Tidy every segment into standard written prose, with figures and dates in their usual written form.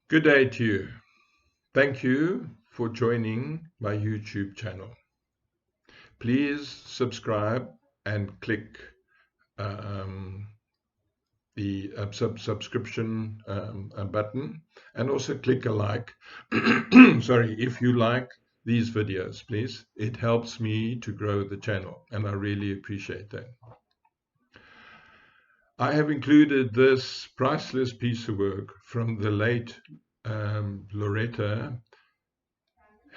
Good day to you. Thank you for joining my YouTube channel. Please subscribe and click um, the subscription button, and also click a like. Sorry, if you like these videos, please. It helps me to grow the channel, and I really appreciate that. I have included this priceless piece of work from the late Loretta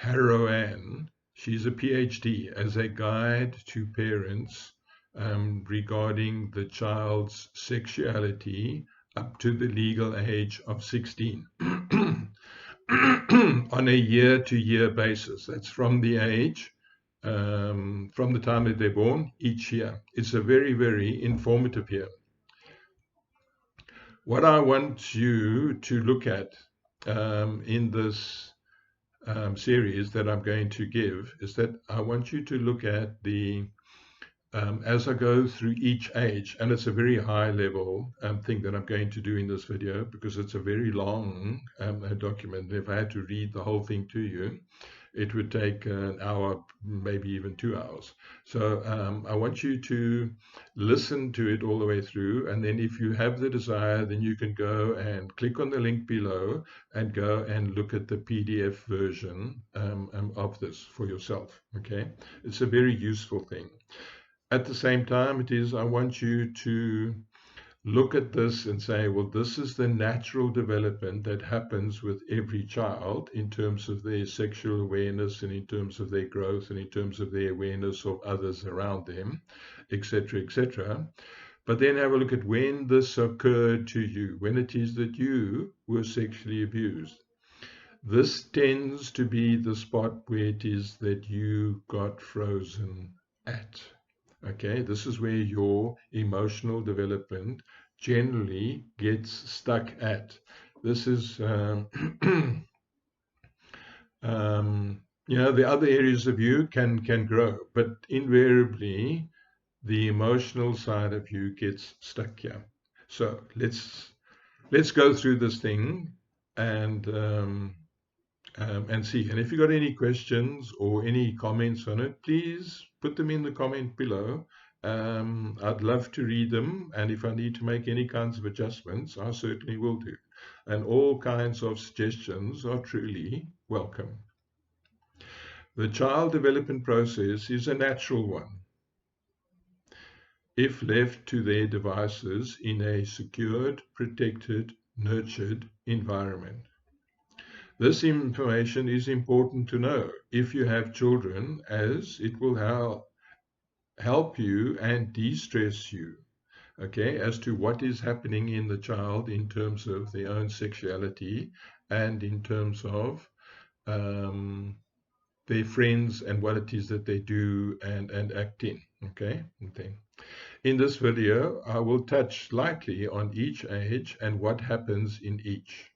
Haroan. She's a PhD as a guide to parents regarding the child's sexuality up to the legal age of 16 on a year-to-year basis. That's from the age, from the time that they're born, each year. It's a very, very informative year. What I want you to look at in this series that I'm going to give is that I want you to look at as I go through each age, and it's a very high level thing that I'm going to do in this video because it's a very long document. If I had to read the whole thing to you, it would take an hour, maybe even 2 hours. So I want you to listen to it all the way through. And then if you have the desire, then you can go and click on the link below and go and look at the PDF version of this for yourself. Okay, it's a very useful thing. At the same time, I want you to look at this and say, well, this is the natural development that happens with every child in terms of their sexual awareness and in terms of their growth and in terms of their awareness of others around them, etc., etc. But then have a look at when this occurred to you, when it is that you were sexually abused. This tends to be the spot where it is that you got frozen at. Okay, this is where your emotional development generally gets stuck at. This is, the other areas of you can grow, but invariably the emotional side of you gets stuck here. So let's go through this thing and see. And if you've got any questions or any comments on it, please put them in the comment below. I'd love to read them, and if I need to make any kinds of adjustments, I certainly will do. And all kinds of suggestions are truly welcome. The child development process is a natural one if left to their devices in a secured, protected, nurtured environment. This information is important to know if you have children, as it will help you and de-stress you, okay, as to what is happening in the child in terms of their own sexuality and in terms of their friends and what it is that they do and act in, okay? In this video, I will touch lightly on each age and what happens in each.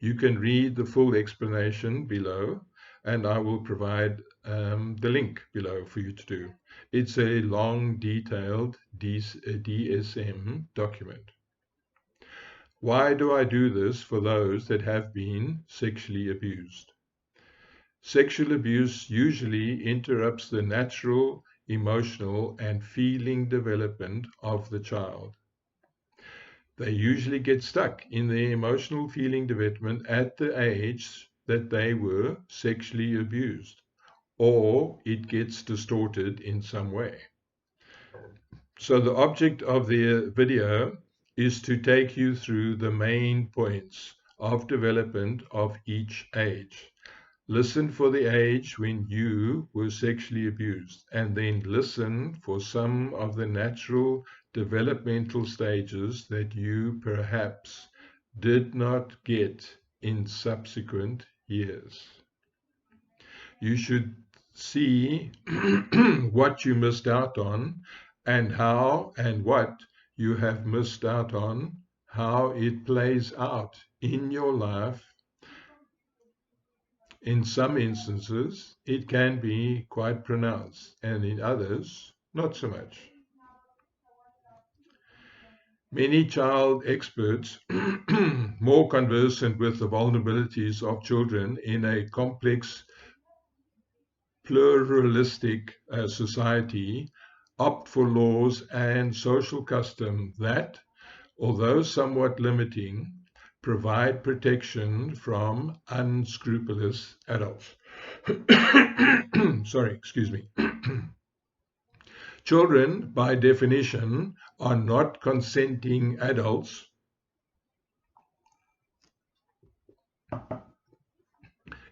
You can read the full explanation below, and I will provide the link below for you to do. It's a long, detailed DSM document. Why do I do this for those that have been sexually abused? Sexual abuse usually interrupts the natural, emotional, and feeling development of the child. They usually get stuck in their emotional feeling development at the age that they were sexually abused, or it gets distorted in some way. So the object of the video is to take you through the main points of development of each age. Listen for the age when you were sexually abused, and then listen for some of the natural developmental stages that you perhaps did not get in subsequent years. You should see what you missed out on and how and what you have missed out on, how it plays out in your life. In some instances, it can be quite pronounced, and in others, not so much. Many child experts, more conversant with the vulnerabilities of children in a complex, pluralistic society, opt for laws and social custom that, although somewhat limiting, provide protection from unscrupulous adults. Sorry, excuse me. Children, by definition, are not consenting adults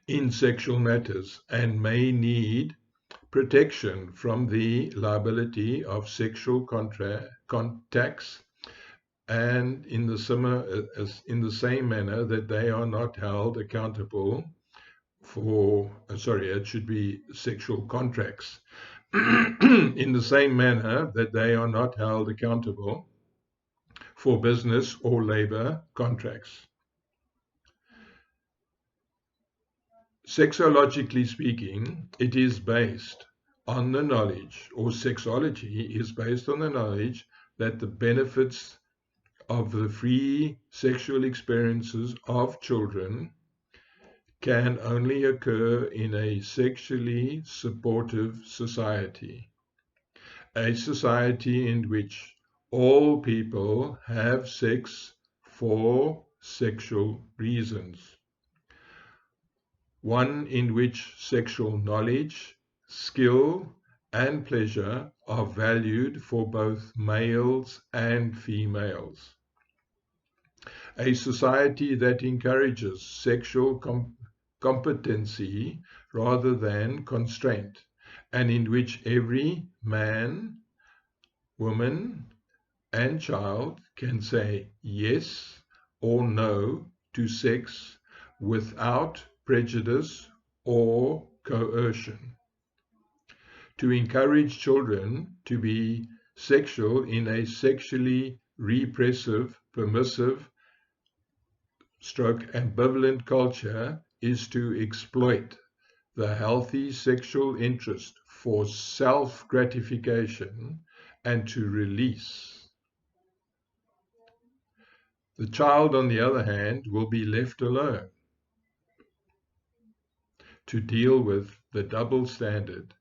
in sexual matters and may need protection from the liability of sexual contacts, and in the same manner that they are not held accountable for, it should be sexual contracts, in the same manner that they are not held accountable for business or labor contracts. Sexologically speaking, it is based on the knowledge, or sexuality is based on the knowledge that the benefits of the free sexual experiences of children can only occur in a sexually supportive society, a society in which all people have sex for sexual reasons, one in which sexual knowledge, skill, and pleasure are valued for both males and females. A society that encourages sexual competency rather than constraint, and in which every man, woman, and child can say yes or no to sex without prejudice or coercion. To encourage children to be sexual in a sexually repressive, permissive, ambivalent culture is to exploit the healthy sexual interest for self-gratification and to release. The child, on the other hand, will be left alone to deal with the double standard,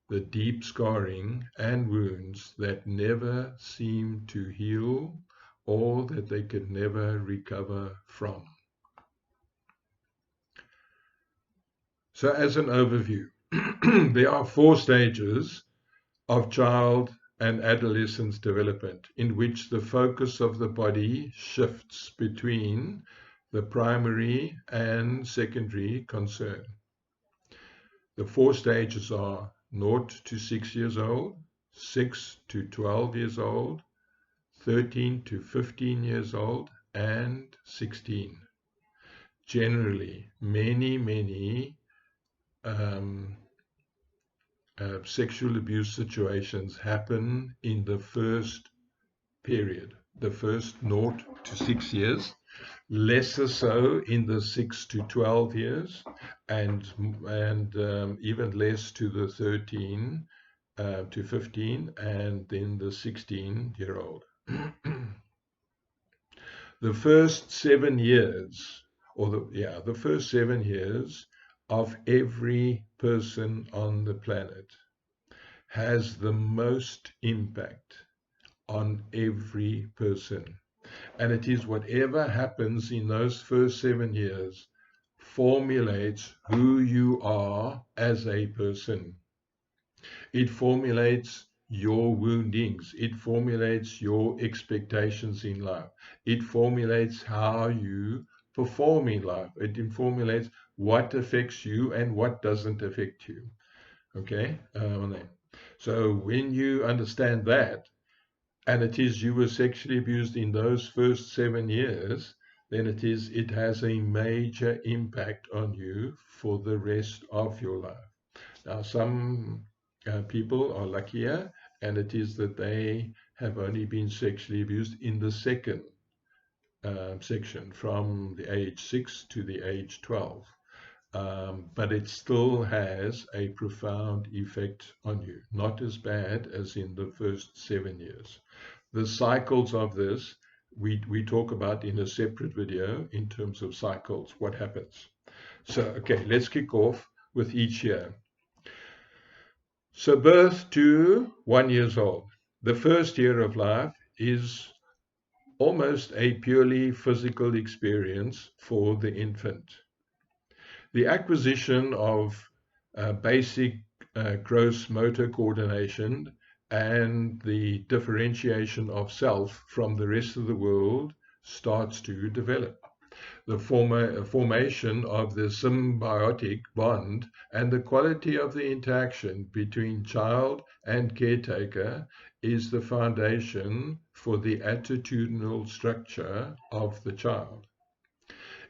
the deep scarring and wounds that never seem to heal or that they can never recover from. So as an overview, there are 4 stages of child and adolescence development in which the focus of the body shifts between the primary and secondary concern. The 4 stages are 0 to 6 years old, 6 to 12 years old, 13 to 15 years old, and 16. Generally, many sexual abuse situations happen in the first period, the first 0 to 6 years, lesser so in the 6 to 12 years, and even less to the 13 to 15, and then the 16-year-old. The first 7 years, the first 7 years of every person on the planet has the most impact on every person. And it is whatever happens in those first 7 years formulates who you are as a person. It formulates your woundings. It formulates your expectations in life. It formulates how you perform in life. It formulates what affects you and what doesn't affect you. Okay? So when you understand that, and it is you were sexually abused in those first 7 years, then it has a major impact on you for the rest of your life. Now, some people are luckier, and it is that they have only been sexually abused in the second section, from the age 6 to the age 12. But it still has a profound effect on you, not as bad as in the first 7 years. The cycles of this we talk about in a separate video in terms of cycles, what happens. So, okay, let's kick off with each year. So birth to 1 year old. The first year of life is almost a purely physical experience for the infant. The acquisition of basic gross motor coordination and the differentiation of self from the rest of the world starts to develop. The formation of the symbiotic bond and the quality of the interaction between child and caretaker is the foundation for the attitudinal structure of the child.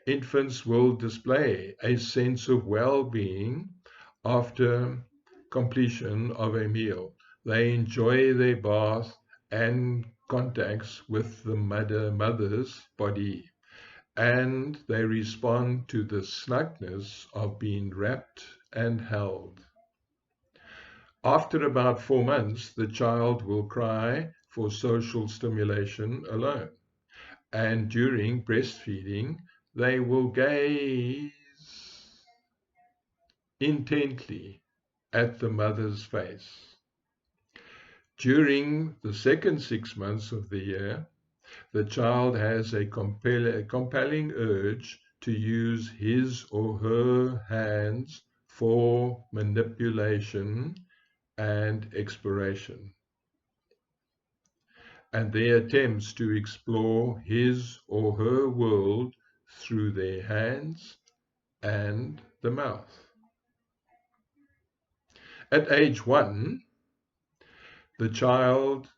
Infants will display a sense of well-being after completion of a meal. They enjoy their bath and contacts with the mother's body, and they respond to the snugness of being wrapped and held. After about 4 months, the child will cry for social stimulation alone. And during breastfeeding, they will gaze intently at the mother's face. During the second 6 months of the year, the child has a compelling urge to use his or her hands for manipulation and exploration, and their attempts to explore his or her world through their hands and the mouth. At age 1, the child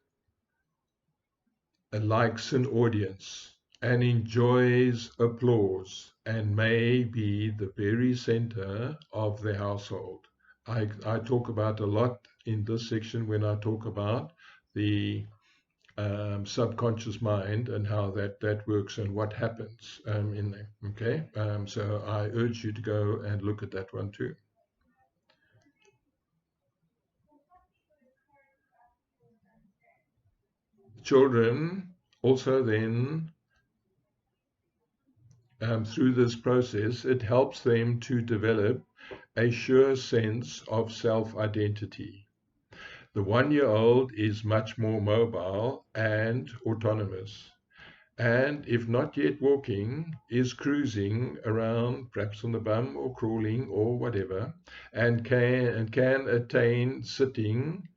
likes an audience and enjoys applause and may be the very center of the household. I talk about a lot in this section when I talk about the subconscious mind and how that works and what happens in there. Okay, so I urge you to go and look at that one too. Children also then, through this process, it helps them to develop a sure sense of self-identity. The 1-year-old is much more mobile and autonomous, and if not yet walking, is cruising around, perhaps on the bum or crawling or whatever, and can attain sitting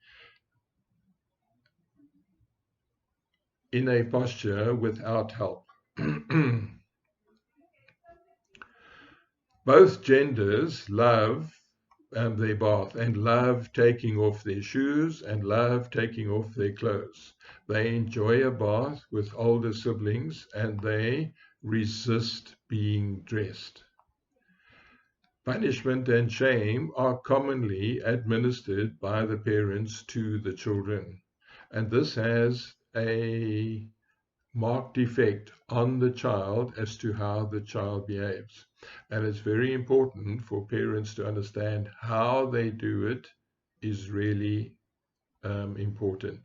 in a posture without help. Both genders love their bath and love taking off their shoes and love taking off their clothes. They enjoy a bath with older siblings and they resist being dressed. Punishment and shame are commonly administered by the parents to the children, and this has a marked effect on the child as to how the child behaves. And it's very important for parents to understand how they do it is really important.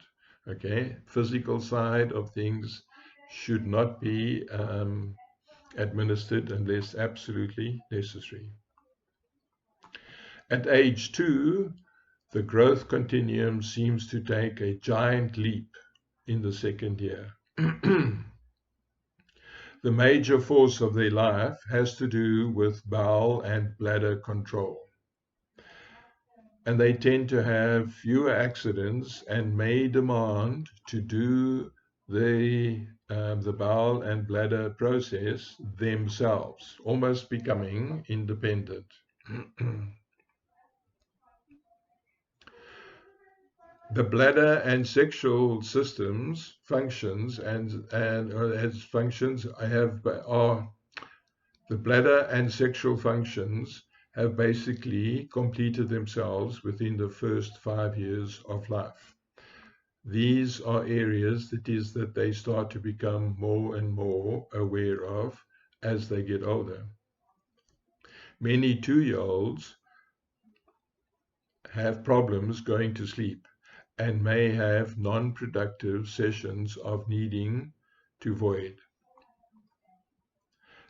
Okay, physical side of things should not be administered unless absolutely necessary. At age 2, the growth continuum seems to take a giant leap in the second year. The major force of their life has to do with bowel and bladder control. And they tend to have fewer accidents and may demand to do the bowel and bladder process themselves, almost becoming independent. The bladder and sexual systems functions as functions are the bladder and sexual functions have basically completed themselves within the first 5 years of life. These are areas that they start to become more and more aware of as they get older. Many 2-year-olds have problems going to sleep and may have non-productive sessions of needing to void.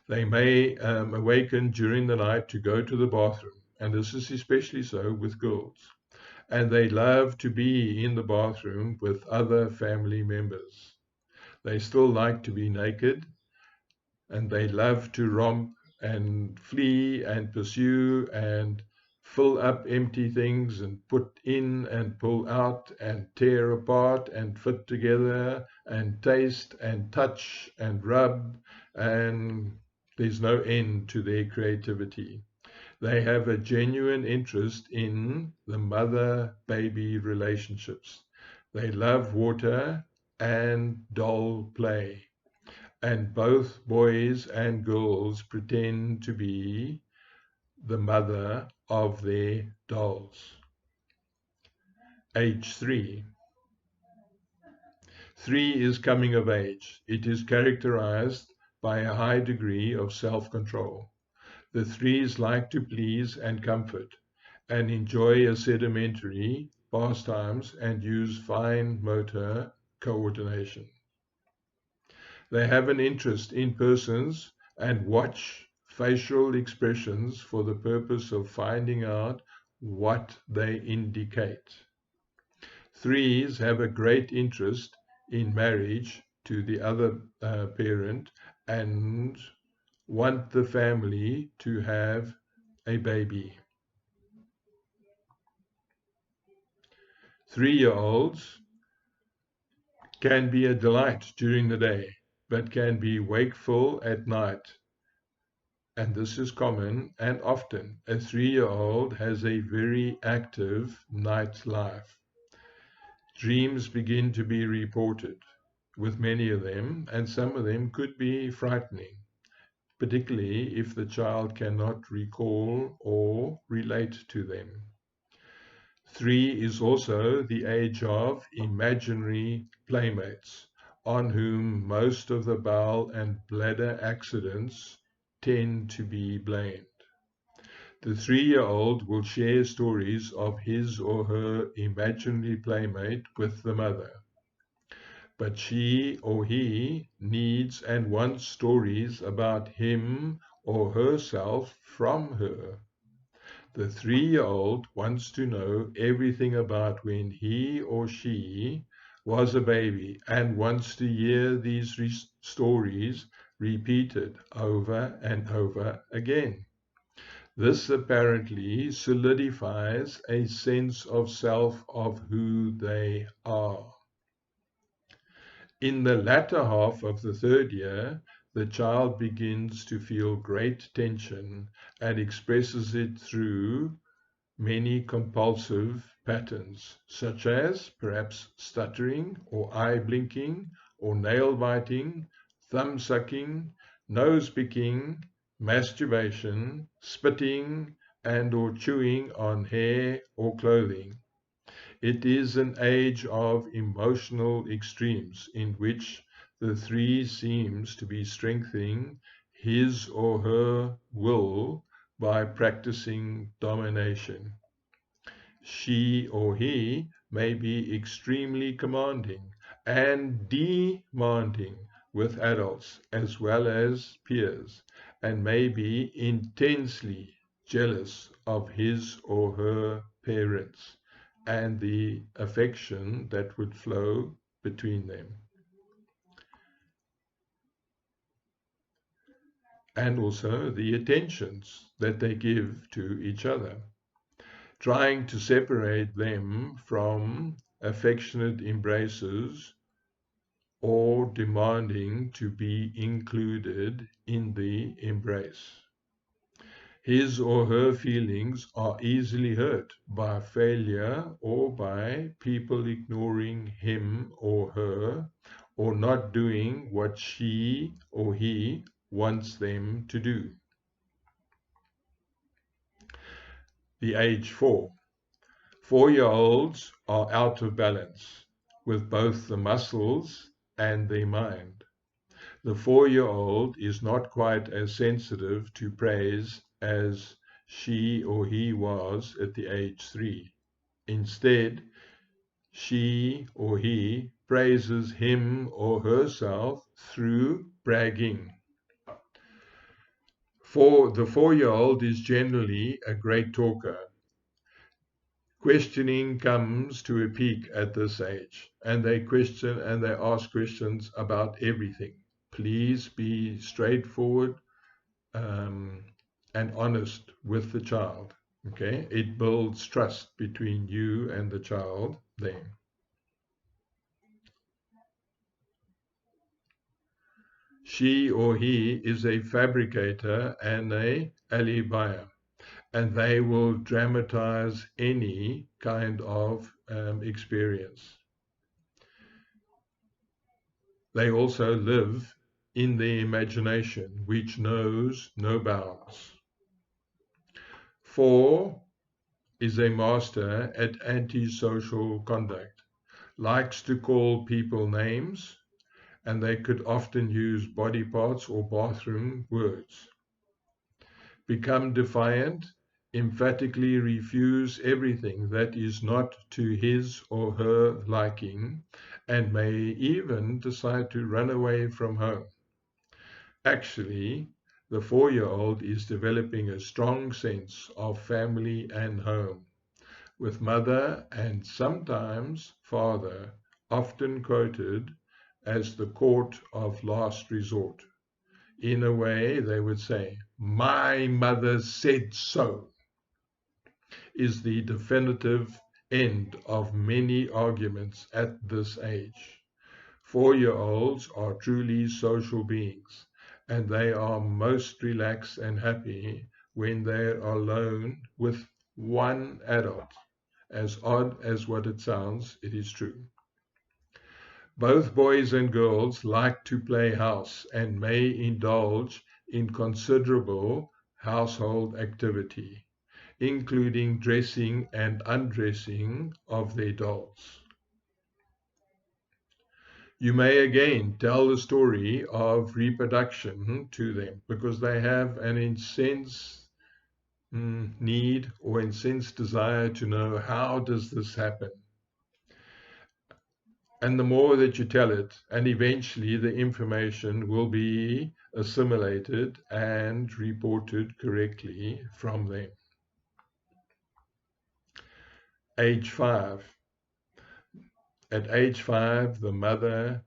They may awaken during the night to go to the bathroom, and this is especially so with girls. And they love to be in the bathroom with other family members. They still like to be naked, and they love to romp and flee and pursue and fill up empty things and put in and pull out and tear apart and fit together and taste and touch and rub, and there's no end to their creativity. They have a genuine interest in the mother-baby relationships. They love water and doll play. And both boys and girls pretend to be the mother of their dolls. Age 3. 3 is coming of age. It is characterized by a high degree of self-control. The threes like to please and comfort, and enjoy a sedimentary pastimes and use fine motor coordination. They have an interest in persons and watch facial expressions for the purpose of finding out what they indicate. Threes have a great interest in marriage to the other parent and want the family to have a baby. 3-year-olds can be a delight during the day, but can be wakeful at night. And this is common and often. A 3-year-old has a very active night life. Dreams begin to be reported with many of them, and some of them could be frightening, particularly if the child cannot recall or relate to them. 3 is also the age of imaginary playmates, on whom most of the bowel and bladder accidents tend to be blamed. The 3-year-old will share stories of his or her imaginary playmate with the mother, but she or he needs and wants stories about him or herself from her. The 3-year-old wants to know everything about when he or she was a baby and wants to hear these stories repeated over and over again. This apparently solidifies a sense of self of who they are. In the latter half of the 3rd year, the child begins to feel great tension and expresses it through many compulsive patterns, such as perhaps stuttering or eye blinking or nail biting, thumb sucking, nose picking, masturbation, spitting, and or chewing on hair or clothing. It is an age of emotional extremes in which the 3 seems to be strengthening his or her will by practicing domination. She or he may be extremely commanding and demanding with adults as well as peers, and may be intensely jealous of his or her parents and the affection that would flow between them. And also the attentions that they give to each other, trying to separate them from affectionate embraces or demanding to be included in the embrace. His or her feelings are easily hurt by failure or by people ignoring him or her or not doing what she or he wants them to do. The age 4. 4-year-olds are out of balance with both the muscles and their mind. The 4-year-old is not quite as sensitive to praise as she or he was at the age 3. Instead, she or he praises him or herself through bragging. The 4-year-old is generally a great talker. Questioning comes to a peak at this age, and they question and they ask questions about everything. Please be straightforward and honest with the child. Okay, it builds trust between you and the child then. She or he is a fabricator and a alibier, and they will dramatize any kind of experience. They also live in the imagination, which knows no bounds. 4 is a master at antisocial conduct, likes to call people names, and they could often use body parts or bathroom words. Become defiant, emphatically refuse everything that is not to his or her liking, and may even decide to run away from home. Actually, the 4-year-old is developing a strong sense of family and home, with mother and sometimes father often quoted as the court of last resort. In a way, they would say, "My mother said so," is the definitive end of many arguments at this age. 4-year-olds are truly social beings, and they are most relaxed and happy when they are alone with one adult. As odd as what it sounds, it is true. Both boys and girls like to play house and may indulge in considerable household activity, including dressing and undressing of their dolls. You may again tell the story of reproduction to them because they have an intense need or intense desire to know, how does this happen? And the more that you tell it, and eventually the information will be assimilated and reported correctly from them. Age 5. At age 5, the mother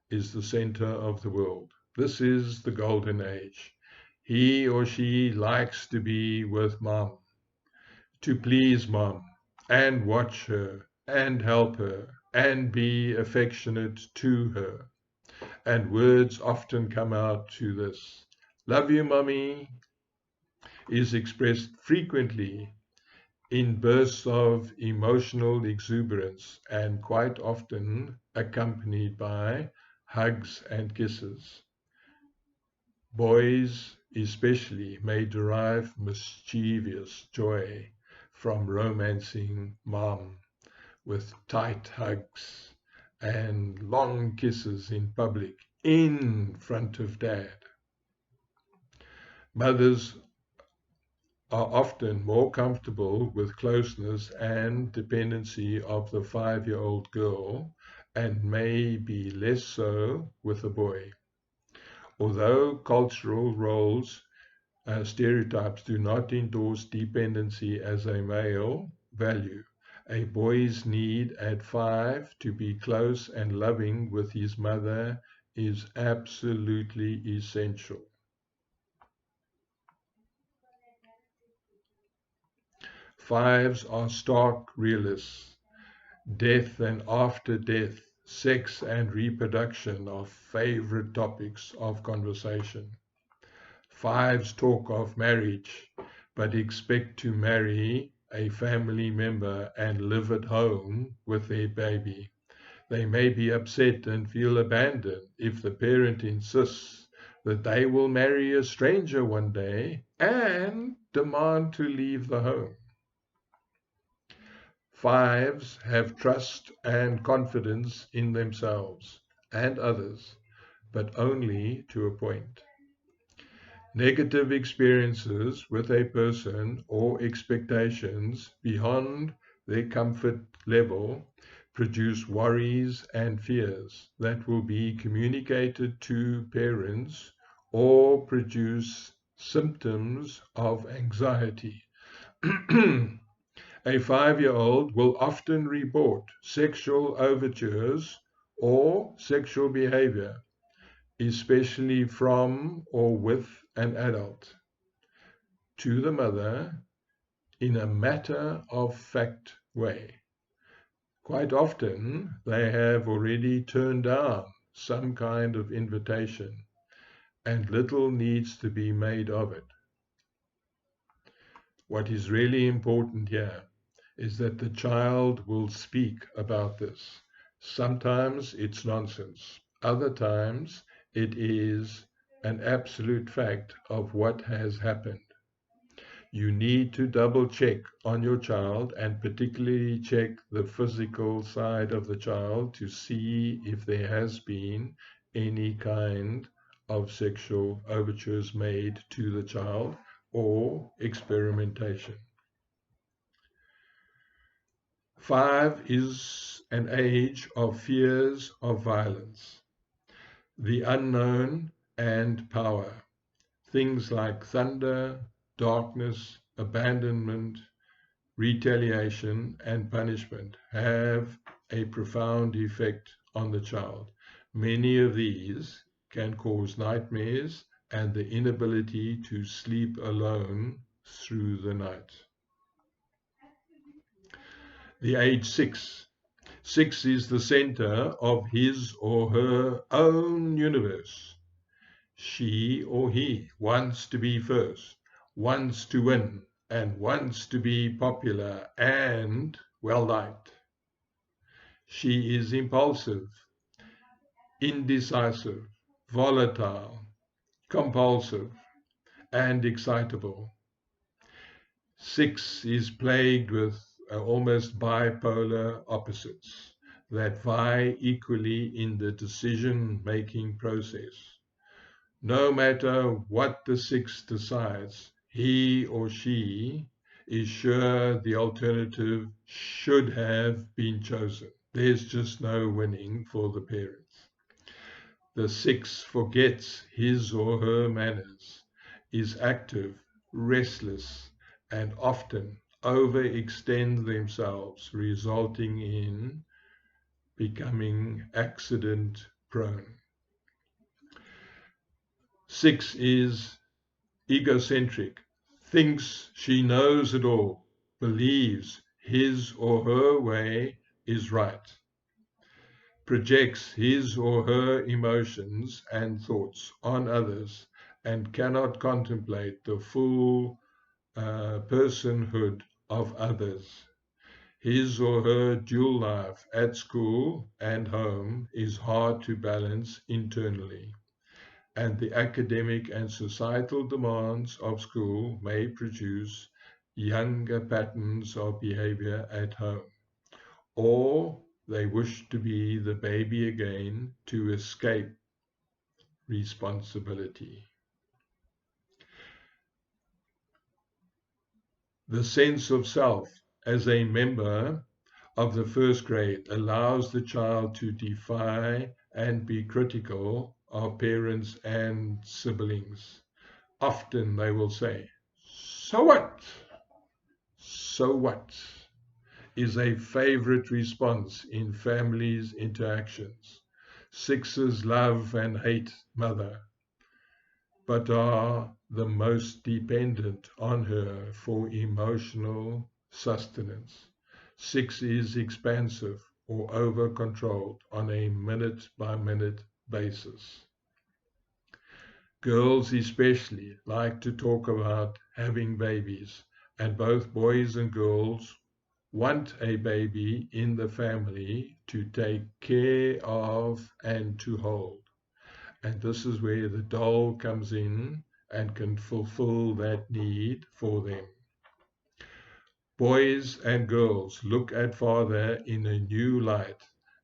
is the center of the world. This is the golden age. He or she likes to be with mom, to please mom, and watch her, and help her, and be affectionate to her. And words often come out to this. "Love you, mommy," is expressed frequently in bursts of emotional exuberance and quite often accompanied by hugs and kisses. Boys especially may derive mischievous joy from romancing mom with tight hugs and long kisses in public in front of dad. Mothers are often more comfortable with closeness and dependency of the 5-year-old girl and may be less so with a boy. Although cultural roles, stereotypes do not endorse dependency as a male value, a boy's need at 5 to be close and loving with his mother is absolutely essential. 5s are stark realists. Death and after death, sex and reproduction are favorite topics of conversation. 5s talk of marriage, but expect to marry a family member and live at home with their baby. They may be upset and feel abandoned if the parent insists that they will marry a stranger one day and demand to leave the home. 5s have trust and confidence in themselves and others, but only to a point. Negative experiences with a person or expectations beyond their comfort level produce worries and fears that will be communicated to parents or produce symptoms of anxiety. A 5-year-old will often report sexual overtures or sexual behavior, especially from or with an adult, to the mother in a matter-of-fact way. Quite often, they have already turned down some kind of invitation, and little needs to be made of it. What is really important here is that the child will speak about this. Sometimes it's nonsense. Other times it is an absolute fact of what has happened. You need to double check on your child and particularly check the physical side of the child to see if there has been any kind of sexual overtures made to the child or experimentation. 5 is an age of fears of violence, the unknown and power. Things like thunder, darkness, abandonment, retaliation, and punishment have a profound effect on the child. Many of these can cause nightmares and the inability to sleep alone through the night. The age 6. 6 is the center of his or her own universe. She or he wants to be first, wants to win, and wants to be popular and well-liked. She is impulsive, indecisive, volatile, compulsive, and excitable. 6 is plagued with almost bipolar opposites that vie equally in the decision-making process. No matter what the 6 decides, he or she is sure the alternative should have been chosen. There's just no winning for the parents. The 6 forgets his or her manners, is active, restless, and often overextend themselves, resulting in becoming accident prone. 6 is egocentric, thinks she knows it all, believes his or her way is right, projects his or her emotions and thoughts on others, and cannot contemplate the full personhood of others. His or her dual life at school and home is hard to balance internally, and the academic and societal demands of school may produce younger patterns of behavior at home, or they wish to be the baby again to escape responsibility. The sense of self as a member of the first grade allows the child to defy and be critical of parents and siblings. Often they will say, "So what? So what?" is a favorite response in families' interactions. 6s love and hate mother, but are the most dependent on her for emotional sustenance. 6 is expansive or over-controlled on a minute-by-minute basis. Girls especially like to talk about having babies, and both boys and girls want a baby in the family to take care of and to hold. And this is where the doll comes in and can fulfill that need for them. Boys and girls look at father in a new light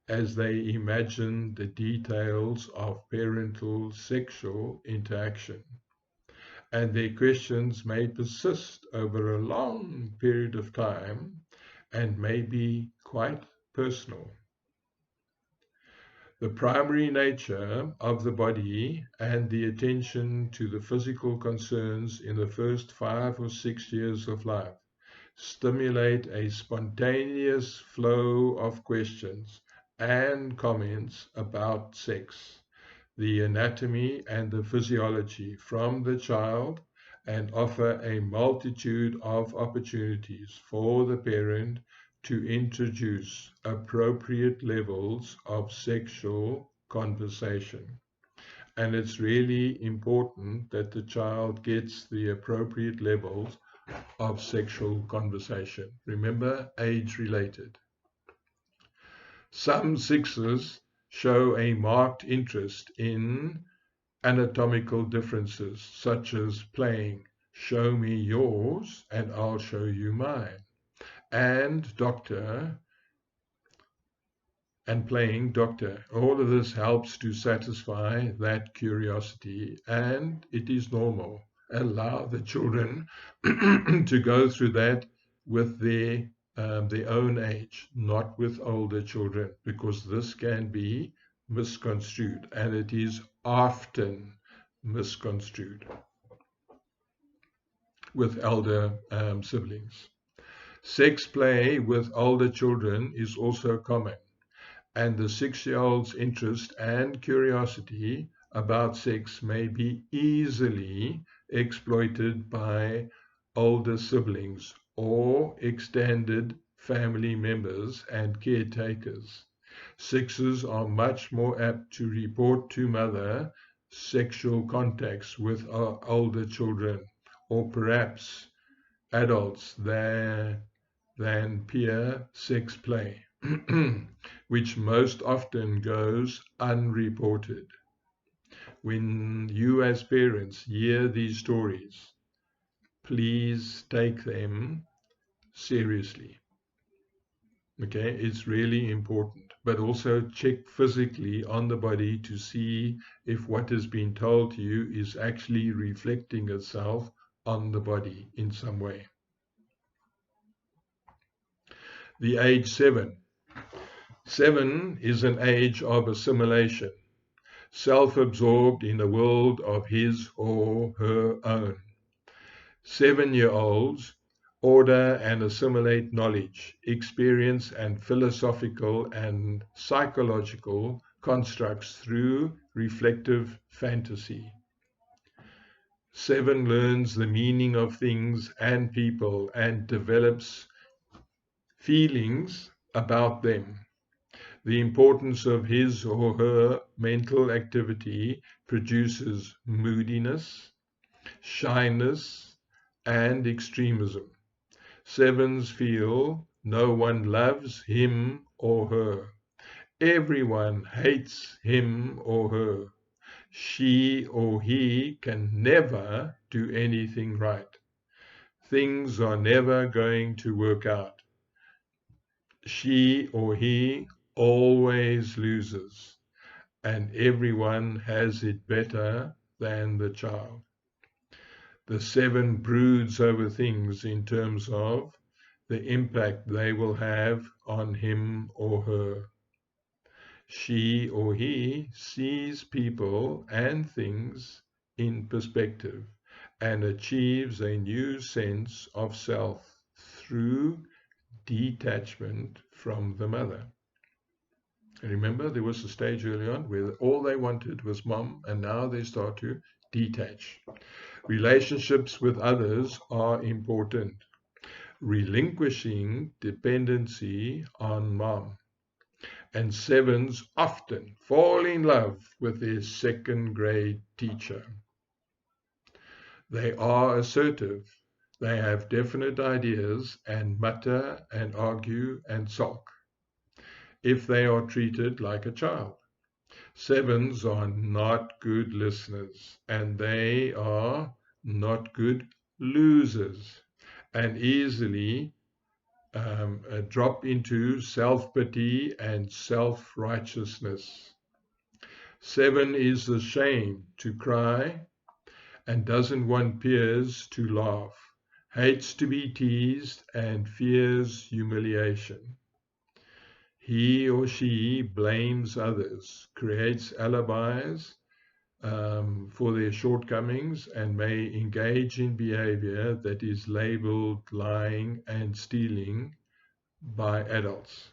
as they imagine the details of parental sexual interaction. And their questions may persist over a long period of time and may be quite personal. The primary nature of the body and the attention to the physical concerns in the first 5 or 6 years of life stimulate a spontaneous flow of questions and comments about sex, the anatomy and the physiology from the child, and offer a multitude of opportunities for the parent to introduce appropriate levels of sexual conversation. And it's really important that the child gets the appropriate levels of sexual conversation. Remember, age-related. Some sixes show a marked interest in anatomical differences, such as playing "show me yours and I'll show you mine," and playing doctor. All of this helps to satisfy that curiosity, and it is normal. Allow the children to go through that with their own age, not with older children, because this can be misconstrued, and it is often misconstrued with elder siblings. Sex play with older children is also common, and the 6-year-old's interest and curiosity about sex may be easily exploited by older siblings or extended family members and caretakers. Sixes are much more apt to report to mother sexual contacts with older children, or perhaps adults than peer sex play, which most often goes unreported. When you as parents hear these stories, please take them seriously. Okay, it's really important, but also check physically on the body to see if what has been told to you is actually reflecting itself on the body in some way. The age 7. 7 is an age of assimilation, self-absorbed in a world of his or her own. 7-year-olds order and assimilate knowledge, experience, and philosophical and psychological constructs through reflective fantasy. 7 learns the meaning of things and people and develops feelings about them. The importance of his or her mental activity produces moodiness, shyness, and extremism. 7s feel no one loves him or her. Everyone hates him or her. She or he can never do anything right. Things are never going to work out. She or he always loses, and everyone has it better than the child. The 7 broods over things in terms of the impact they will have on him or her. She or he sees people and things in perspective and achieves a new sense of self through detachment from the mother. Remember, there was a stage early on where all they wanted was mom, and now they start to detach. Relationships with others are important. Relinquishing dependency on mom. And 7s often fall in love with their 2nd grade teacher. They are assertive. They have definite ideas and mutter and argue and sulk if they are treated like a child. 7s are not good listeners, and they are not good losers, and easily drop into self-pity and self-righteousness. 7 is ashamed to cry and doesn't want peers to laugh, hates to be teased, and fears humiliation. He or she blames others, creates alibis for their shortcomings, and may engage in behavior that is labeled lying and stealing by adults.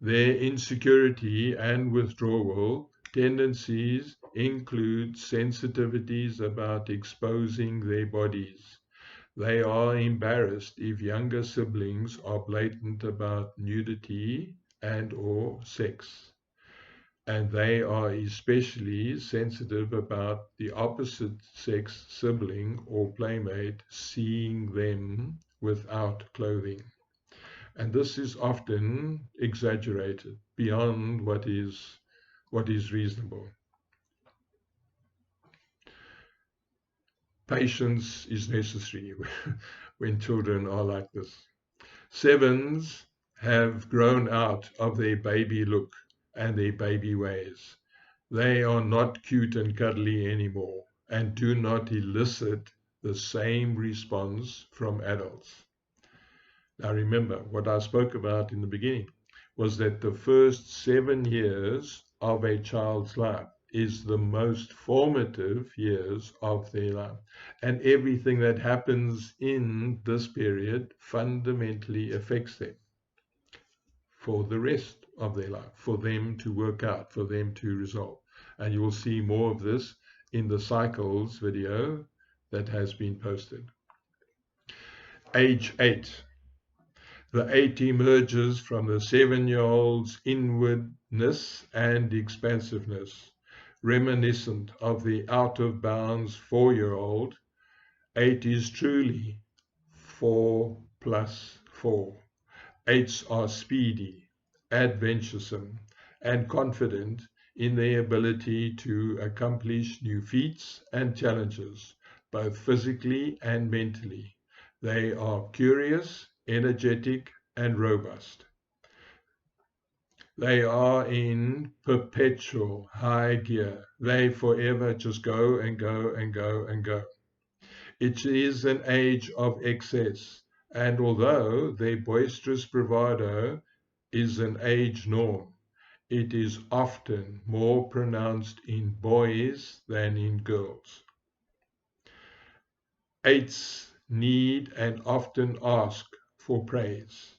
Their insecurity and withdrawal tendencies include sensitivities about exposing their bodies. They are embarrassed if younger siblings are blatant about nudity and/or sex. And they are especially sensitive about the opposite sex sibling or playmate seeing them without clothing. And this is often exaggerated beyond what is reasonable. Patience is necessary when children are like this. Sevens have grown out of their baby look and their baby ways. They are not cute and cuddly anymore and do not elicit the same response from adults. Now remember, what I spoke about in the beginning was that the first 7 years of a child's life is the most formative years of their life. And everything that happens in this period fundamentally affects them for the rest of their life, for them to work out, for them to resolve. And you will see more of this in the cycles video that has been posted. Age 8. The 8 emerges from the 7-year-old's inwardness and expansiveness, reminiscent of the out-of-bounds 4-year-old. 8 is truly 4 plus 4. 8s are speedy, adventuresome, and confident in their ability to accomplish new feats and challenges, both physically and mentally. They are curious, energetic, and robust. They are in perpetual high gear. They forever just go and go and go and go. It is an age of excess, and although their boisterous bravado is an age norm, it is often more pronounced in boys than in girls. 8s need and often ask for praise.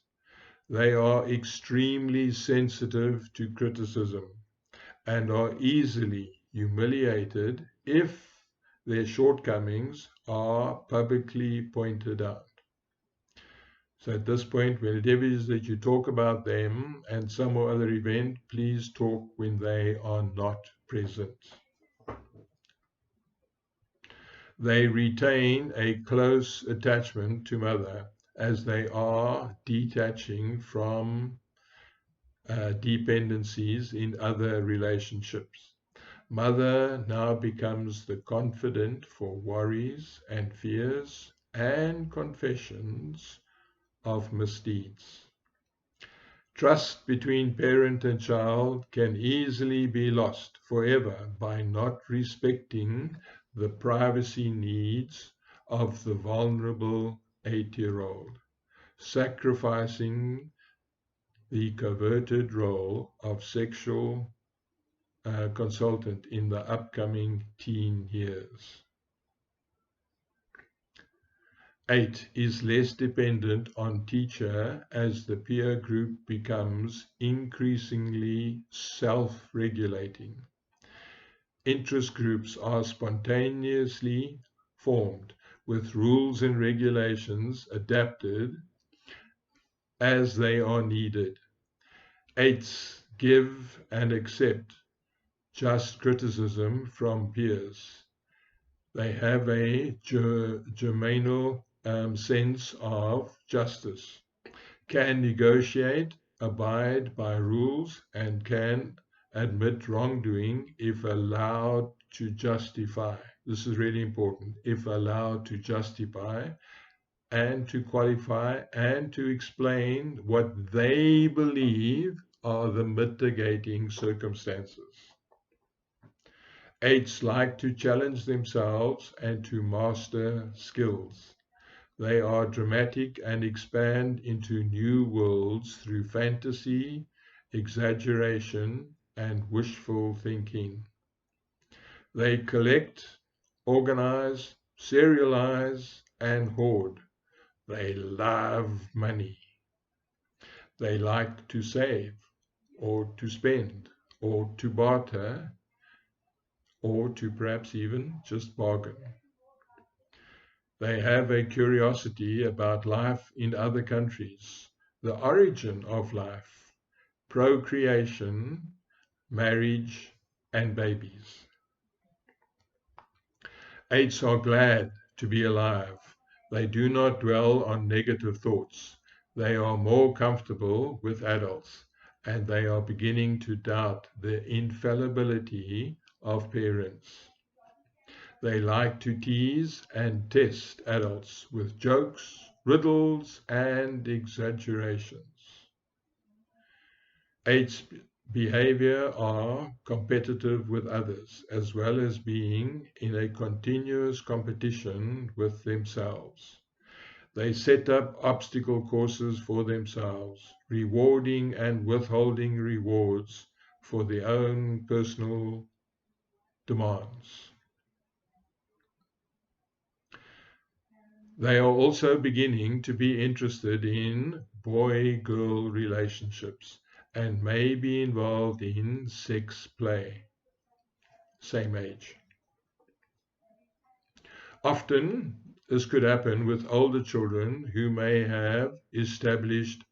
They are extremely sensitive to criticism and are easily humiliated if their shortcomings are publicly pointed out. So at this point, whenever it is that you talk about them and some or other event, please talk when they are not present. They retain a close attachment to mother as they are detaching from dependencies in other relationships. Mother now becomes the confidant for worries and fears and confessions of misdeeds. Trust between parent and child can easily be lost forever by not respecting the privacy needs of the vulnerable 8-year-old, sacrificing the coveted role of sexual consultant in the upcoming teen years. 8 is less dependent on teacher as the peer group becomes increasingly self-regulating. Interest groups are spontaneously formed with rules and regulations adapted as they are needed. 8s give and accept just criticism from peers. They have a germinal sense of justice, can negotiate, abide by rules, and can admit wrongdoing if allowed to justify. This is really important. If allowed to justify and to qualify and to explain what they believe are the mitigating circumstances. 8s like to challenge themselves and to master skills. They are dramatic and expand into new worlds through fantasy, exaggeration, and wishful thinking. They collect, organize, serialize, and hoard. They love money. They like to save, or to spend, or to barter, or to perhaps even just bargain. They have a curiosity about life in other countries, the origin of life, procreation, marriage, and babies. Eights are glad to be alive. They do not dwell on negative thoughts. They are more comfortable with adults, and they are beginning to doubt the infallibility of parents. They like to tease and test adults with jokes, riddles, and exaggerations. Eight's behavior are competitive with others, as well as being in a continuous competition with themselves. They set up obstacle courses for themselves, rewarding and withholding rewards for their own personal demands. They are also beginning to be interested in boy-girl relationships and may be involved in sex play, same age. Often, this could happen with older children who may have established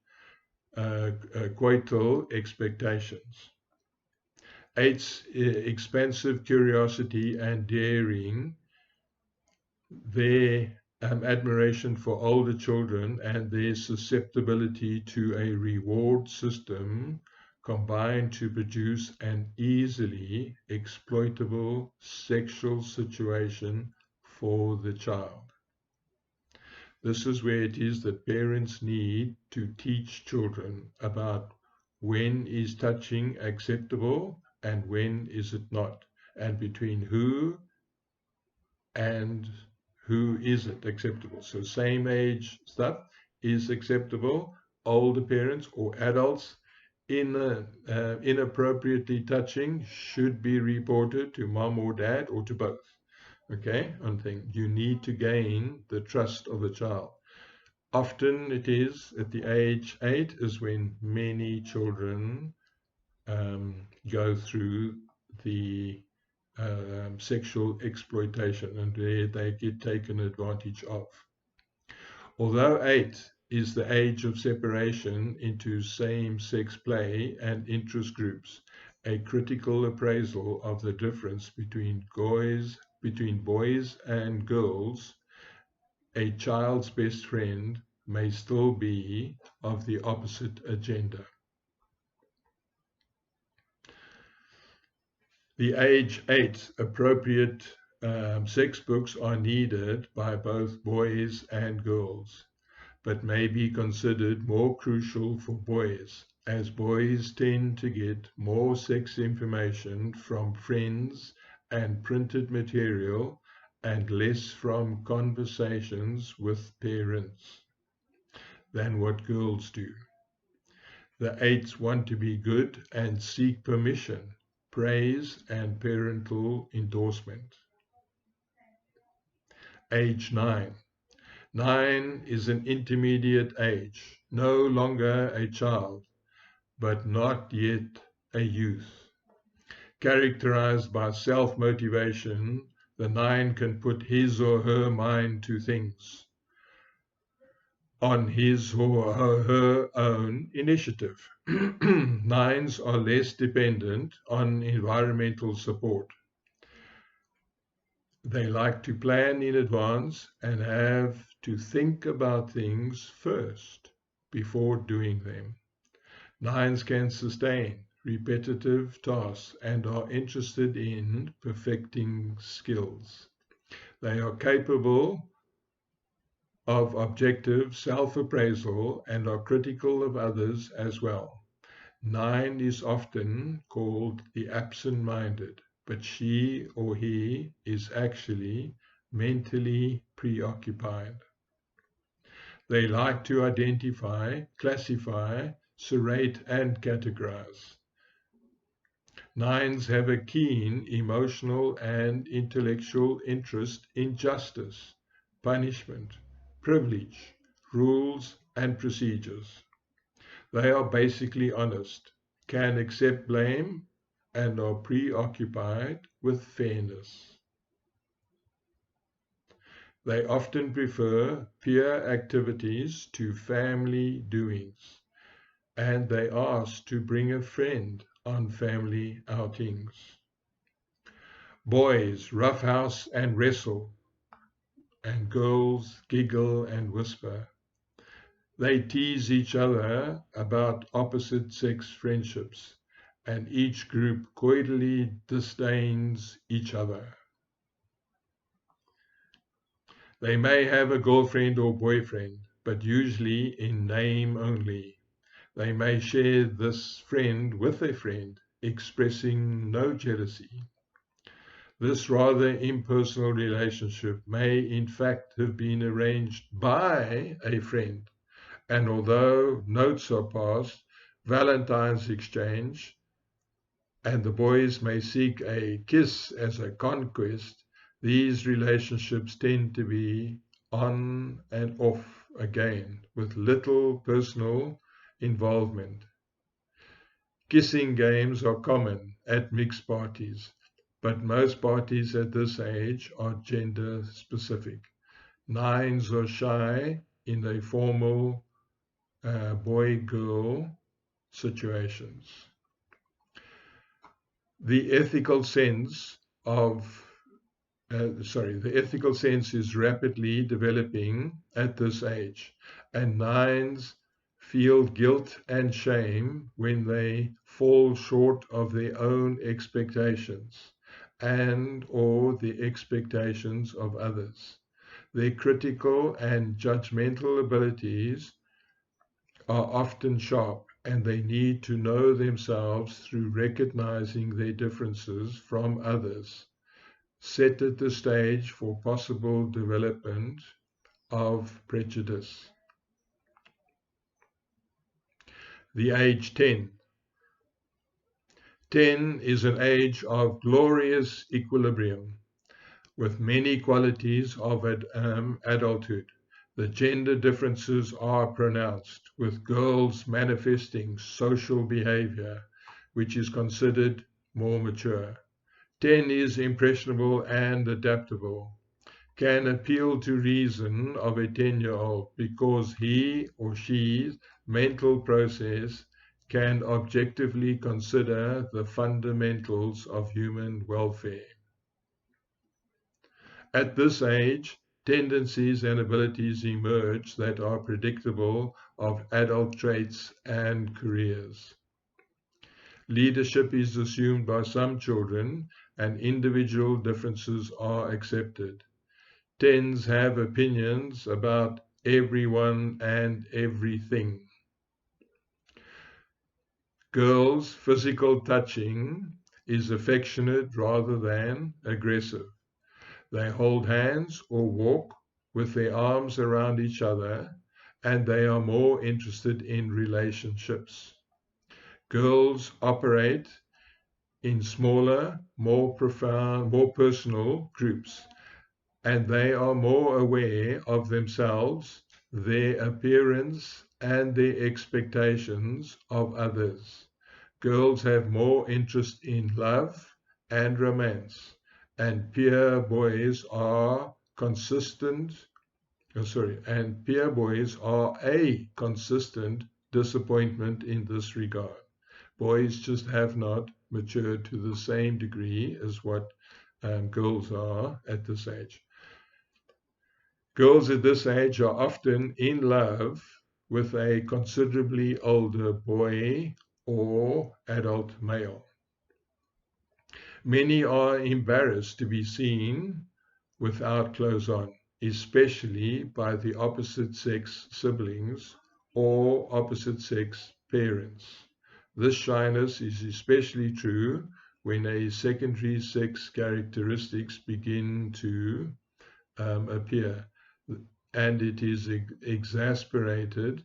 coital expectations. Eight's expansive curiosity and daring, their admiration for older children and their susceptibility to a reward system combine to produce an easily exploitable sexual situation for the child. This is where it is that parents need to teach children about when is touching acceptable and when is it not, and between who and who isn't acceptable. So same age stuff is acceptable. Older parents or adults inappropriately touching should be reported to mom or dad or to both. Okay, one thing, you need to gain the trust of the child. Often it is at the age 8 is when many children go through the sexual exploitation and where they get taken advantage of. Although 8 is the age of separation into same-sex play and interest groups, a critical appraisal of the difference between boys and girls, a child's best friend, may still be of the opposite agenda. The age 8 appropriate sex books are needed by both boys and girls, but may be considered more crucial for boys, as boys tend to get more sex information from friends and printed material and less from conversations with parents than what girls do. The eights want to be good and seek permission, praise, and parental endorsement. Age 9. 9 is an intermediate age, no longer a child, but not yet a youth. Characterized by self-motivation, the 9 can put his or her mind to things on his or her own initiative. Nines are less dependent on environmental support. They like to plan in advance and have to think about things first before doing them. Nines can sustain repetitive tasks and are interested in perfecting skills. They are capable of objective self-appraisal and are critical of others as well. 9 is often called the absent-minded, but she or he is actually mentally preoccupied. They like to identify, classify, serrate, and categorize. Nines have a keen emotional and intellectual interest in justice, punishment, privilege, rules, and procedures. They are basically honest, can accept blame, and are preoccupied with fairness. They often prefer peer activities to family doings, and they ask to bring a friend on family outings. Boys roughhouse and wrestle, and girls giggle and whisper. They tease each other about opposite sex friendships, and each group coyly disdains each other. They may have a girlfriend or boyfriend, but usually in name only. They may share this friend with a friend, expressing no jealousy. This rather impersonal relationship may in fact have been arranged by a friend, and although notes are passed, Valentine's exchange, and the boys may seek a kiss as a conquest, these relationships tend to be on and off again, with little personal involvement. Kissing games are common at mixed parties, but most parties at this age are gender specific. Nines are shy in a formal boy-girl situations. The ethical sense of the ethical sense is rapidly developing at this age, and nines feel guilt and shame when they fall short of their own expectations and or the expectations of others. Their critical and judgmental abilities are often sharp, and they need to know themselves through recognizing their differences from others, set at the stage for possible development of prejudice. The age 10. 10 is an age of glorious equilibrium, with many qualities of adulthood. The gender differences are pronounced, with girls manifesting social behavior, which is considered more mature. 10 is impressionable and adaptable, can appeal to reason of a 10-year-old because he or she's mental process can objectively consider the fundamentals of human welfare. At this age, tendencies and abilities emerge that are predictable of adult traits and careers. Leadership is assumed by some children, and individual differences are accepted. Tens have opinions about everyone and everything. Girls' physical touching is affectionate rather than aggressive. They hold hands or walk with their arms around each other, and they are more interested in relationships. Girls operate in smaller, more profound, more personal groups, and they are more aware of themselves, their appearance, and their expectations of others. Girls have more interest in love and romance, and peer boys are a consistent disappointment in this regard. Boys just have not matured to the same degree as what girls are at this age. Girls at this age are often in love with a considerably older boy or adult male. Many are embarrassed to be seen without clothes on, especially by the opposite sex siblings or opposite sex parents. This shyness is especially true when a secondary sex characteristics begin to appear. and it is exasperated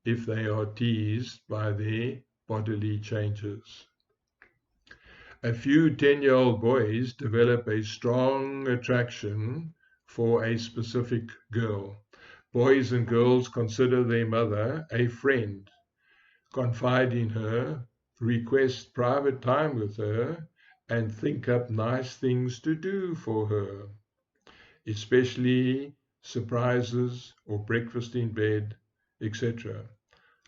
if they are teased by their bodily changes. A few 10-year-old boys develop a strong attraction for a specific girl. Boys and girls consider their mother a friend, confide in her, request private time with her, and think up nice things to do for her, especially surprises or breakfast in bed, etc.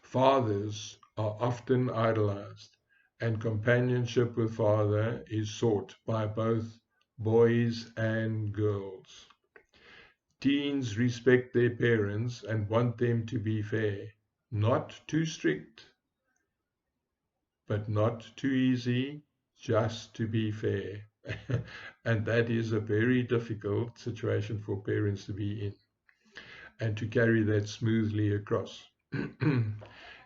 Fathers are often idolized, and companionship with father is sought by both boys and girls. Teens respect their parents and want them to be fair, not too strict, but not too easy, just to be fair. And that is a very difficult situation for parents to be in and to carry that smoothly across.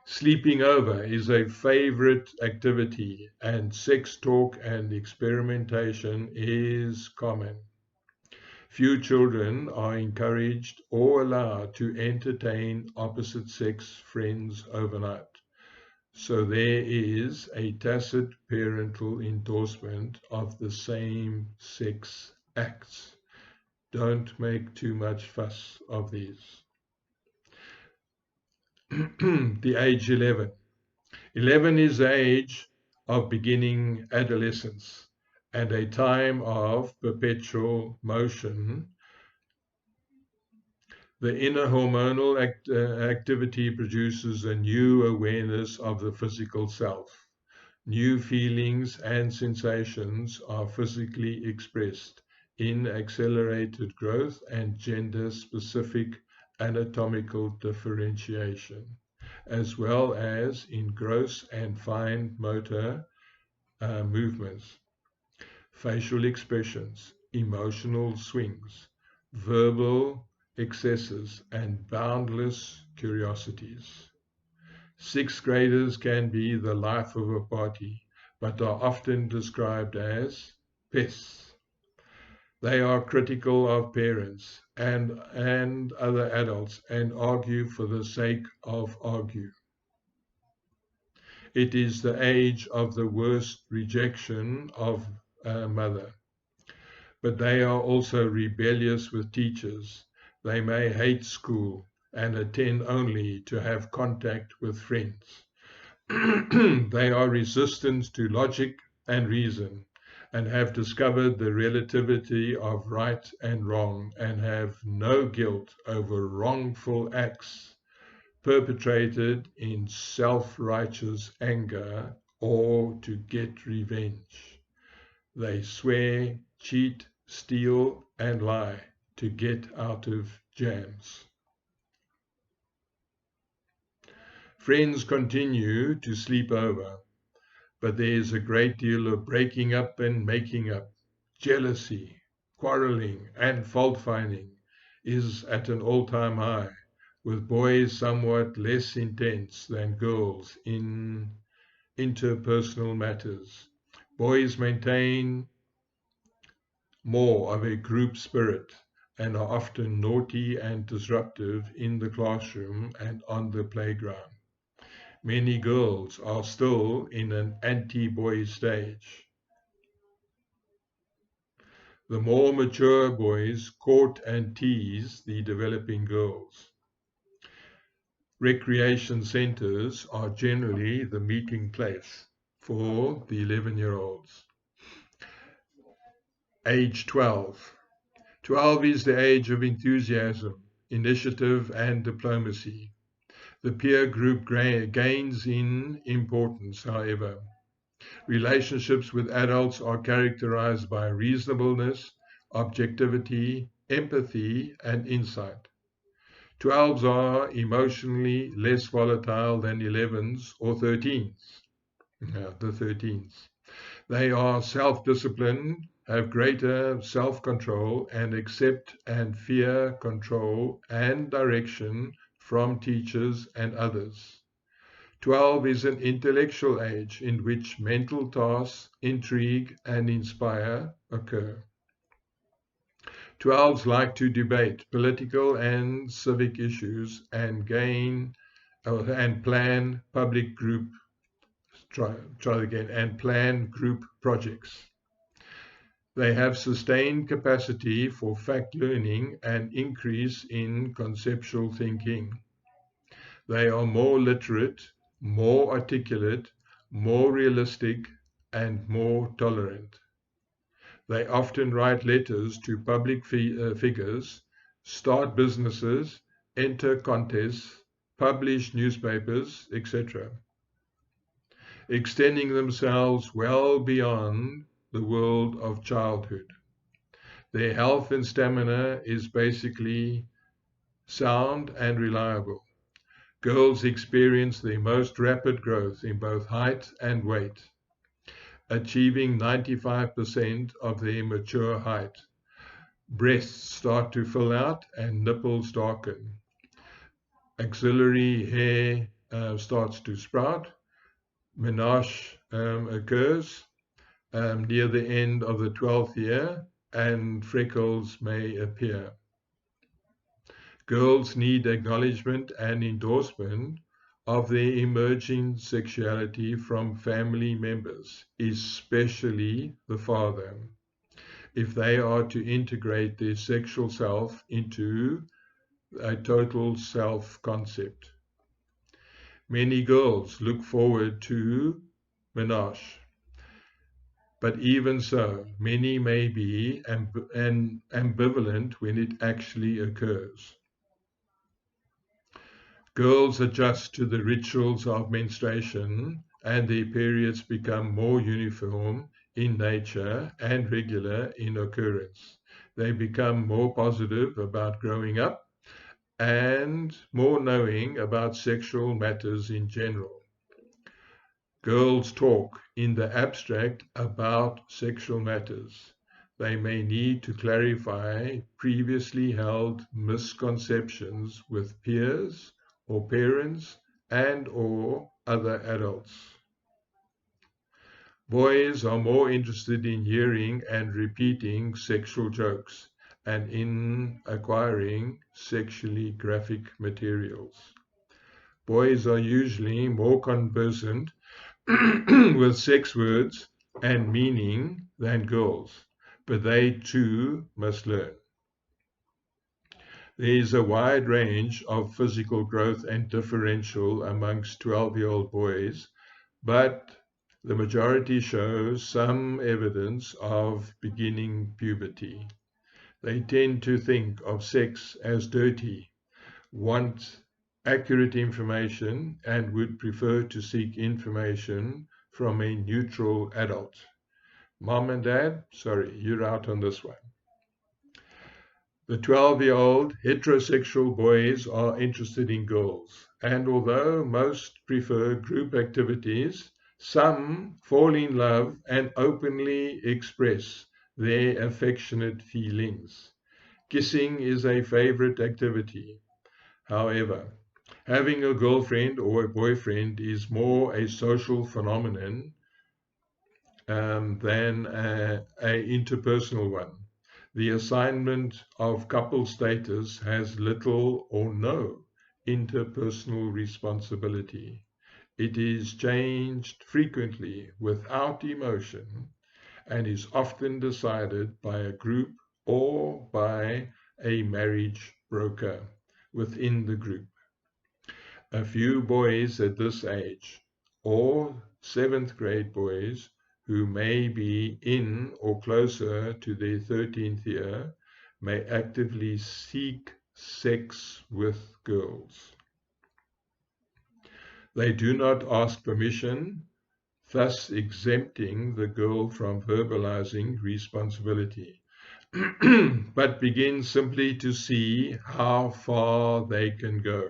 Sleeping over is a favorite activity, and sex talk and experimentation is common. Few children are encouraged or allowed to entertain opposite sex friends overnight. So there is a tacit parental endorsement of the same sex acts. Don't make too much fuss of these. The age 11. 11 is the age of beginning adolescence and a time of perpetual motion. The inner hormonal activity produces a new awareness of the physical self. New feelings and sensations are physically expressed in accelerated growth and gender-specific anatomical differentiation, as well as in gross and fine motor movements, facial expressions, emotional swings, verbal excesses, and boundless curiosities. Sixth graders can be the life of a party, but are often described as pests. They are critical of parents and other adults and argue for the sake of argue. It is the age of the worst rejection of a mother. But they are also rebellious with teachers. They may hate school and attend only to have contact with friends. They are resistant to logic and reason and have discovered the relativity of right and wrong and have no guilt over wrongful acts perpetrated in self-righteous anger or to get revenge. They swear, cheat, steal, and lie to get out of jams. Friends continue to sleep over, but there is a great deal of breaking up and making up. Jealousy, quarreling, and fault-finding is at an all-time high, with boys somewhat less intense than girls in interpersonal matters. Boys maintain more of a group spirit and are often naughty and disruptive in the classroom and on the playground. Many girls are still in an anti-boy stage. The more mature boys court and tease the developing girls. Recreation centers are generally the meeting place for the 11-year-olds. Age 12. 12 is the age of enthusiasm, initiative, and diplomacy. The peer group gains in importance, however. Relationships with adults are characterized by reasonableness, objectivity, empathy, and insight. 12s are emotionally less volatile than 11s or 13s. The 13s. They are self-disciplined, have greater self-control, and accept and fear control and direction from teachers and others. 12 is an intellectual age in which mental tasks, intrigue, and inspire occur. 12s like to debate political and civic issues and plan public group, and plan group projects. They have sustained capacity for fact learning and increase in conceptual thinking. They are more literate, more articulate, more realistic, and more tolerant. They often write letters to public figures, start businesses, enter contests, publish newspapers, etc., extending themselves well beyond the world of childhood. Their health and stamina is basically sound and reliable. Girls experience the most rapid growth in both height and weight, achieving 95% of their mature height. Breasts start to fill out and nipples darken. Axillary hair starts to sprout. Menarche occurs near the end of the 12th year, and freckles may appear. Girls need acknowledgement and endorsement of their emerging sexuality from family members, especially the father, if they are to integrate their sexual self into a total self-concept. Many girls look forward to menarche, but even so, many may be ambivalent when it actually occurs. Girls adjust to the rituals of menstruation and their periods become more uniform in nature and regular in occurrence. They become more positive about growing up and more knowing about sexual matters in general. Girls talk in the abstract about sexual matters. They may need to clarify previously held misconceptions with peers or parents and/or other adults. Boys are more interested in hearing and repeating sexual jokes and in acquiring sexually graphic materials. Boys are usually more conversant with sex words and meaning than girls, but they too must learn. There is a wide range of physical growth and differential amongst 12-year-old boys, but the majority shows some evidence of beginning puberty. They tend to think of sex as dirty, want accurate information, and would prefer to seek information from a neutral adult. Mom and dad, sorry, you're out on this one. The 12-year-old heterosexual boys are interested in girls, and although most prefer group activities, some fall in love and openly express their affectionate feelings. Kissing is a favorite activity. However, having a girlfriend or a boyfriend is more a social phenomenon than an interpersonal one. The assignment of couple status has little or no interpersonal responsibility. It is changed frequently without emotion and is often decided by a group or by a marriage broker within the group. A few boys at this age, or 7th grade boys, who may be in or closer to their 13th year, may actively seek sex with girls. They do not ask permission, thus exempting the girl from verbalizing responsibility, but begin simply to see how far they can go.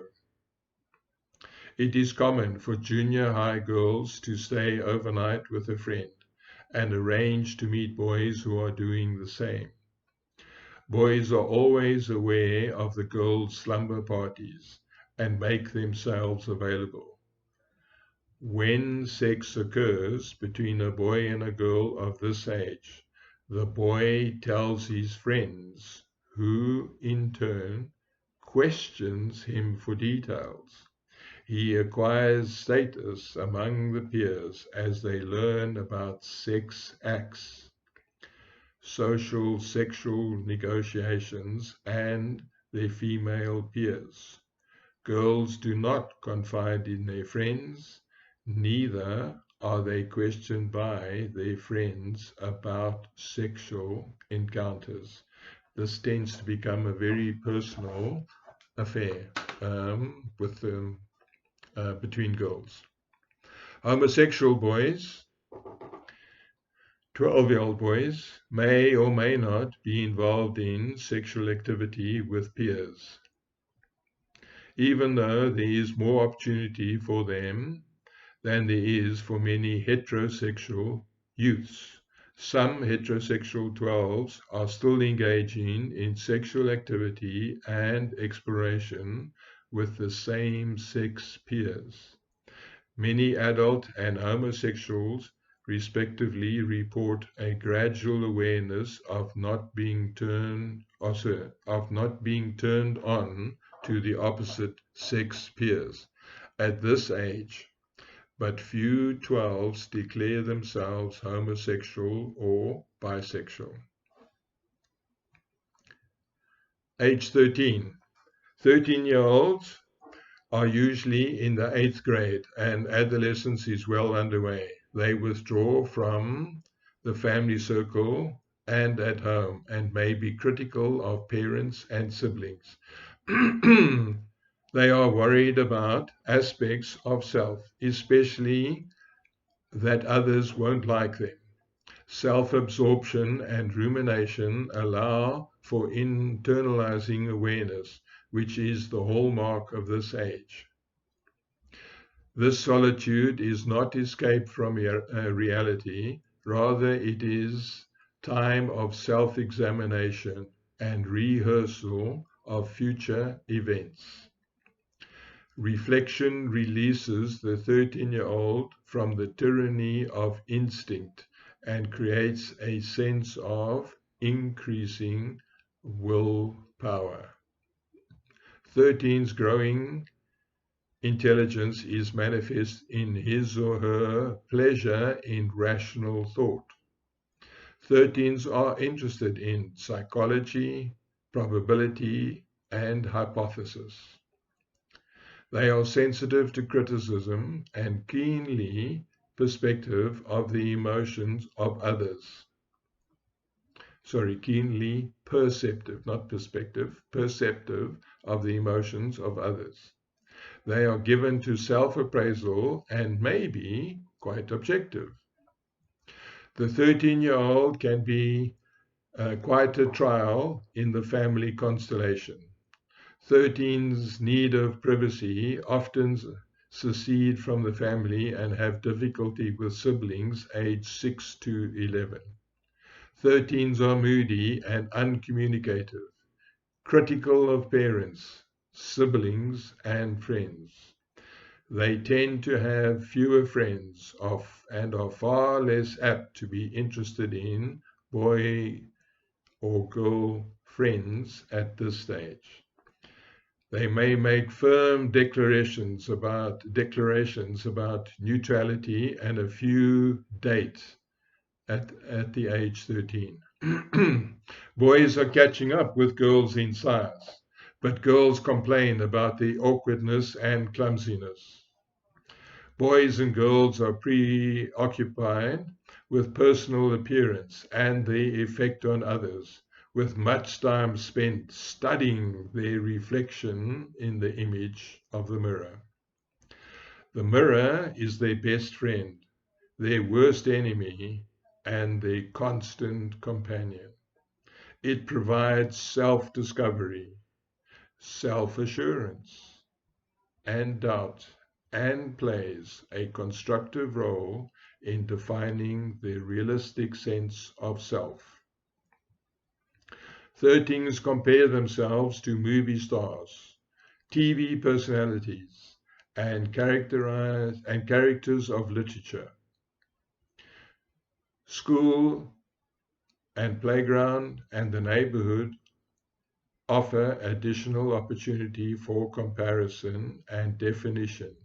It is common for junior high girls to stay overnight with a friend and arrange to meet boys who are doing the same. Boys are always aware of the girls' slumber parties and make themselves available. When sex occurs between a boy and a girl of this age, the boy tells his friends who in turn questions him for details. He acquires status among the peers as they learn about sex acts, social sexual negotiations, and their female peers. Girls do not confide in their friends, neither are they questioned by their friends about sexual encounters. This tends to become a very personal affair between girls. Homosexual boys, 12-year-old boys, may or may not be involved in sexual activity with peers, even though there is more opportunity for them than there is for many heterosexual youths. Some heterosexual 12s are still engaging in sexual activity and exploration with the same-sex peers. Many adult and homosexuals respectively report a gradual awareness of not being turned on to the opposite sex peers at this age, but few 12s declare themselves homosexual or bisexual. Age 13. 13-year-olds are usually in the 8th grade and adolescence is well underway. They withdraw from the family circle and at home and may be critical of parents and siblings. They are worried about aspects of self, especially that others won't like them. Self-absorption and rumination allow for internalizing awareness, which is the hallmark of this age. This solitude is not escape from reality, rather it is time of self-examination and rehearsal of future events. Reflection releases the 13-year-old from the tyranny of instinct and creates a sense of increasing willpower. 13's growing intelligence is manifest in his or her pleasure in rational thought. 13s are interested in psychology, probability, and hypothesis. They are sensitive to criticism and keenly perceptive of the emotions of others. Keenly perceptive, not perspective, perceptive of the emotions of others. They are given to self-appraisal and may be quite objective. The 13-year-old can be quite a trial in the family constellation. 13's need of privacy often secede from the family and have difficulty with siblings aged 6 to 11. 13's are moody and uncommunicative, critical of parents, siblings, and friends. They tend to have fewer friends and are far less apt to be interested in boy or girl friends at this stage. They may make firm declarations about neutrality and a few date at the age 13. Boys are catching up with girls in size, but girls complain about the awkwardness and clumsiness. Boys and girls are preoccupied with personal appearance and the effect on others, with much time spent studying their reflection in the image of the mirror. The mirror is their best friend, their worst enemy, and their constant companion. It provides self-discovery, self-assurance, and doubt, and plays a constructive role in defining the realistic sense of self. 13s compare themselves to movie stars, TV personalities, and characters of literature. School and playground and the neighborhood offer additional opportunity for comparison and definition,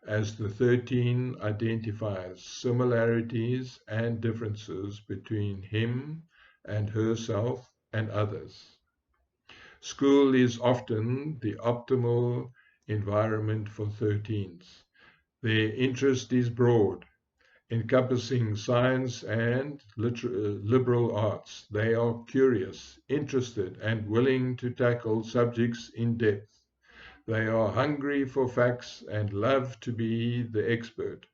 as the 13 identifies similarities and differences between him and herself and others. School is often the optimal environment for 13s. Their interest is broad, encompassing science and liberal arts. They are curious, interested, and willing to tackle subjects in depth. They are hungry for facts and love to be the expert.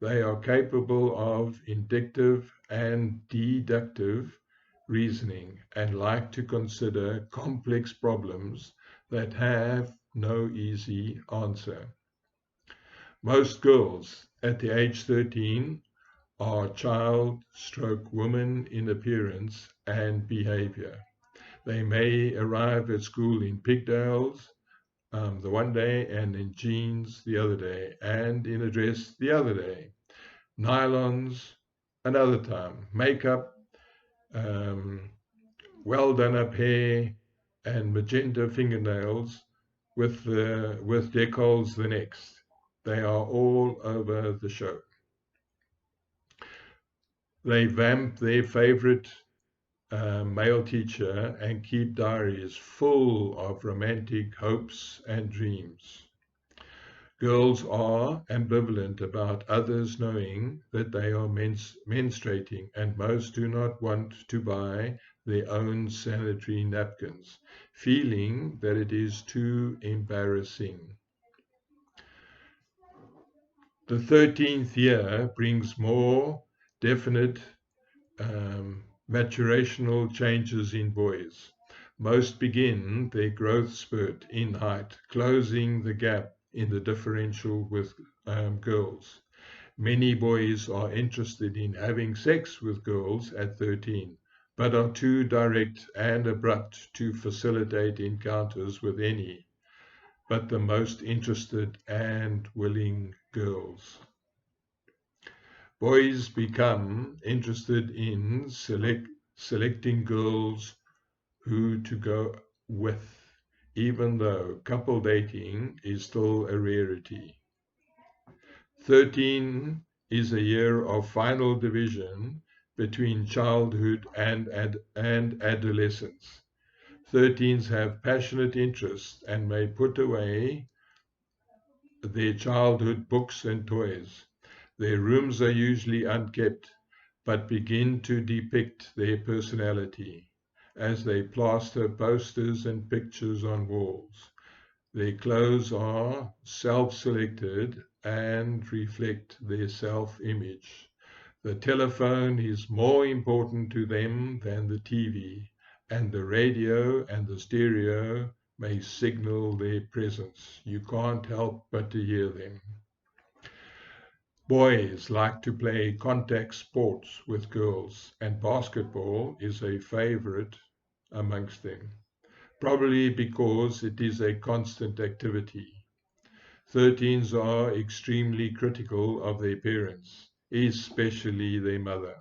They are capable of inductive and deductive reasoning and like to consider complex problems that have no easy answer. Most girls at the age 13 are child/woman in appearance and behavior. They may arrive at school in pigtails the one day and in jeans the other day and in a dress the other day, nylons another time, makeup, um, well done up hair, and magenta fingernails with decals the next. They are all over the show. They vamp their favorite male teacher and keep diaries full of romantic hopes and dreams. Girls are ambivalent about others knowing that they are menstruating, and most do not want to buy their own sanitary napkins, feeling that it is too embarrassing. The 13th year brings more definite maturational changes in boys. Most begin their growth spurt in height, closing the gap in the differential with girls. Many boys are interested in having sex with girls at 13, but are too direct and abrupt to facilitate encounters with any but the most interested and willing girls. Boys become interested in selecting girls who to go with, even though couple dating is still a rarity. 13 is a year of final division between childhood and adolescence. 13s have passionate interests and may put away their childhood books and toys. Their rooms are usually unkept, but begin to depict their personality as they plaster posters and pictures on walls. Their clothes are self-selected and reflect their self-image. The telephone is more important to them than the TV, and the radio and the stereo may signal their presence. You can't help but to hear them. Boys like to play contact sports with girls, and basketball is a favorite amongst them, probably because it is a constant activity. 13s are extremely critical of their parents, especially their mother,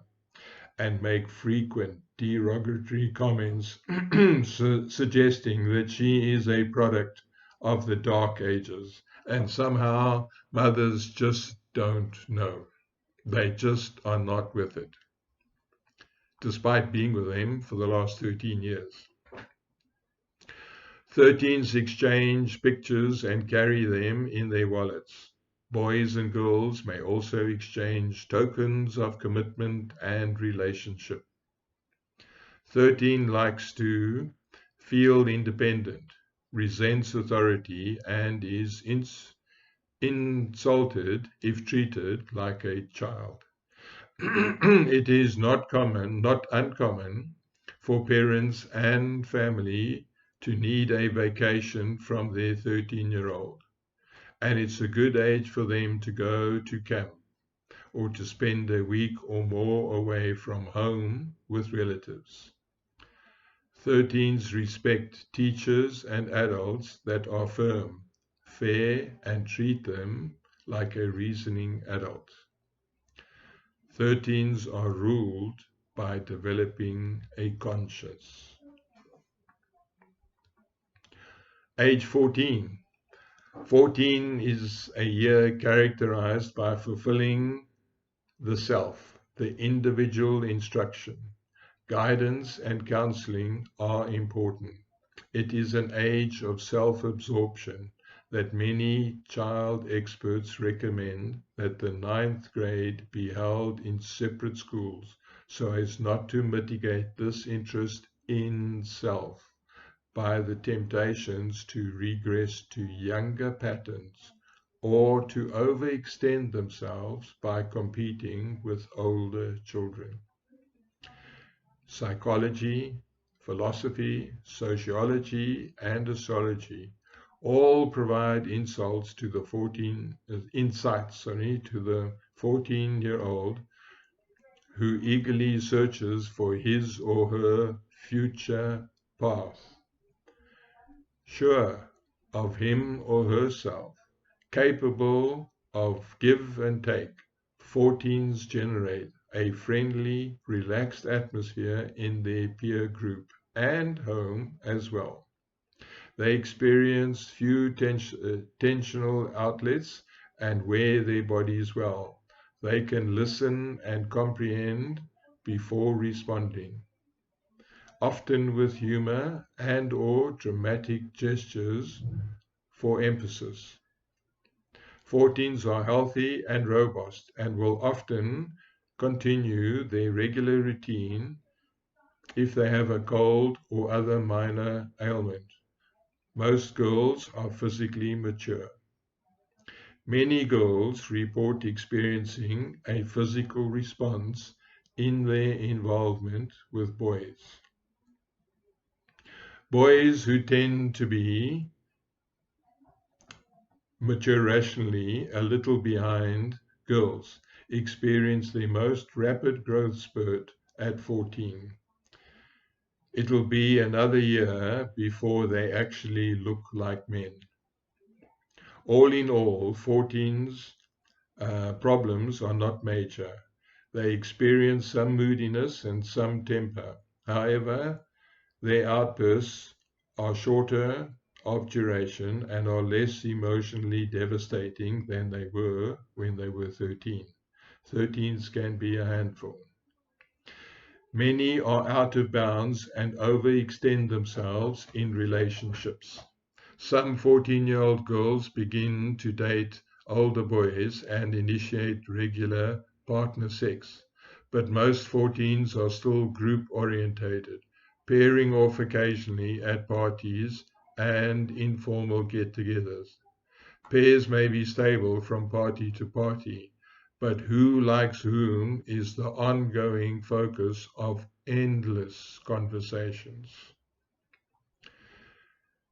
and make frequent derogatory comments suggesting that she is a product of the Dark Ages, and somehow mothers just don't know. They just are not with it, despite being with them for the last 13 years. 13s exchange pictures and carry them in their wallets. Boys and girls may also exchange tokens of commitment and relationship. 13 likes to feel independent, resents authority, and is insulted if treated like a child. It is not uncommon for parents and family to need a vacation from their 13-year-old. And it's a good age for them to go to camp or to spend a week or more away from home with relatives. 13s respect teachers and adults that are firm, fair, and treat them like a reasoning adult. 13s are ruled by developing a conscience. Age 14. 14 is a year characterized by fulfilling the self, the individual instruction. Guidance and counseling are important. It is an age of self-absorption that many child experts recommend that the ninth grade be held in separate schools so as not to mitigate this interest in self by the temptations to regress to younger patterns or to overextend themselves by competing with older children. Psychology, philosophy, sociology, and astrology all provide insights to the 14-year-old who eagerly searches for his or her future path, sure of him or herself, capable of give and take. 14s generate a friendly, relaxed atmosphere in their peer group and home as well. They experience few tensional outlets and wear their bodies well. They can listen and comprehend before responding, often with humor and/or dramatic gestures for emphasis. 14s are healthy and robust and will often continue their regular routine if they have a cold or other minor ailment. Most girls are physically mature. Many girls report experiencing a physical response in their involvement with boys. Boys who tend to be mature rationally a little behind girls experience the most rapid growth spurt at 14. It will be another year before they actually look like men. All in all, 14's problems are not major. They experience some moodiness and some temper. However, their outbursts are shorter of duration and are less emotionally devastating than they were when they were 13. 13s can be a handful. Many are out of bounds and overextend themselves in relationships. Some 14-year-old girls begin to date older boys and initiate regular partner sex, but most 14s are still group-orientated, pairing off occasionally at parties and informal get-togethers. Pairs may be stable from party to party, but who likes whom is the ongoing focus of endless conversations.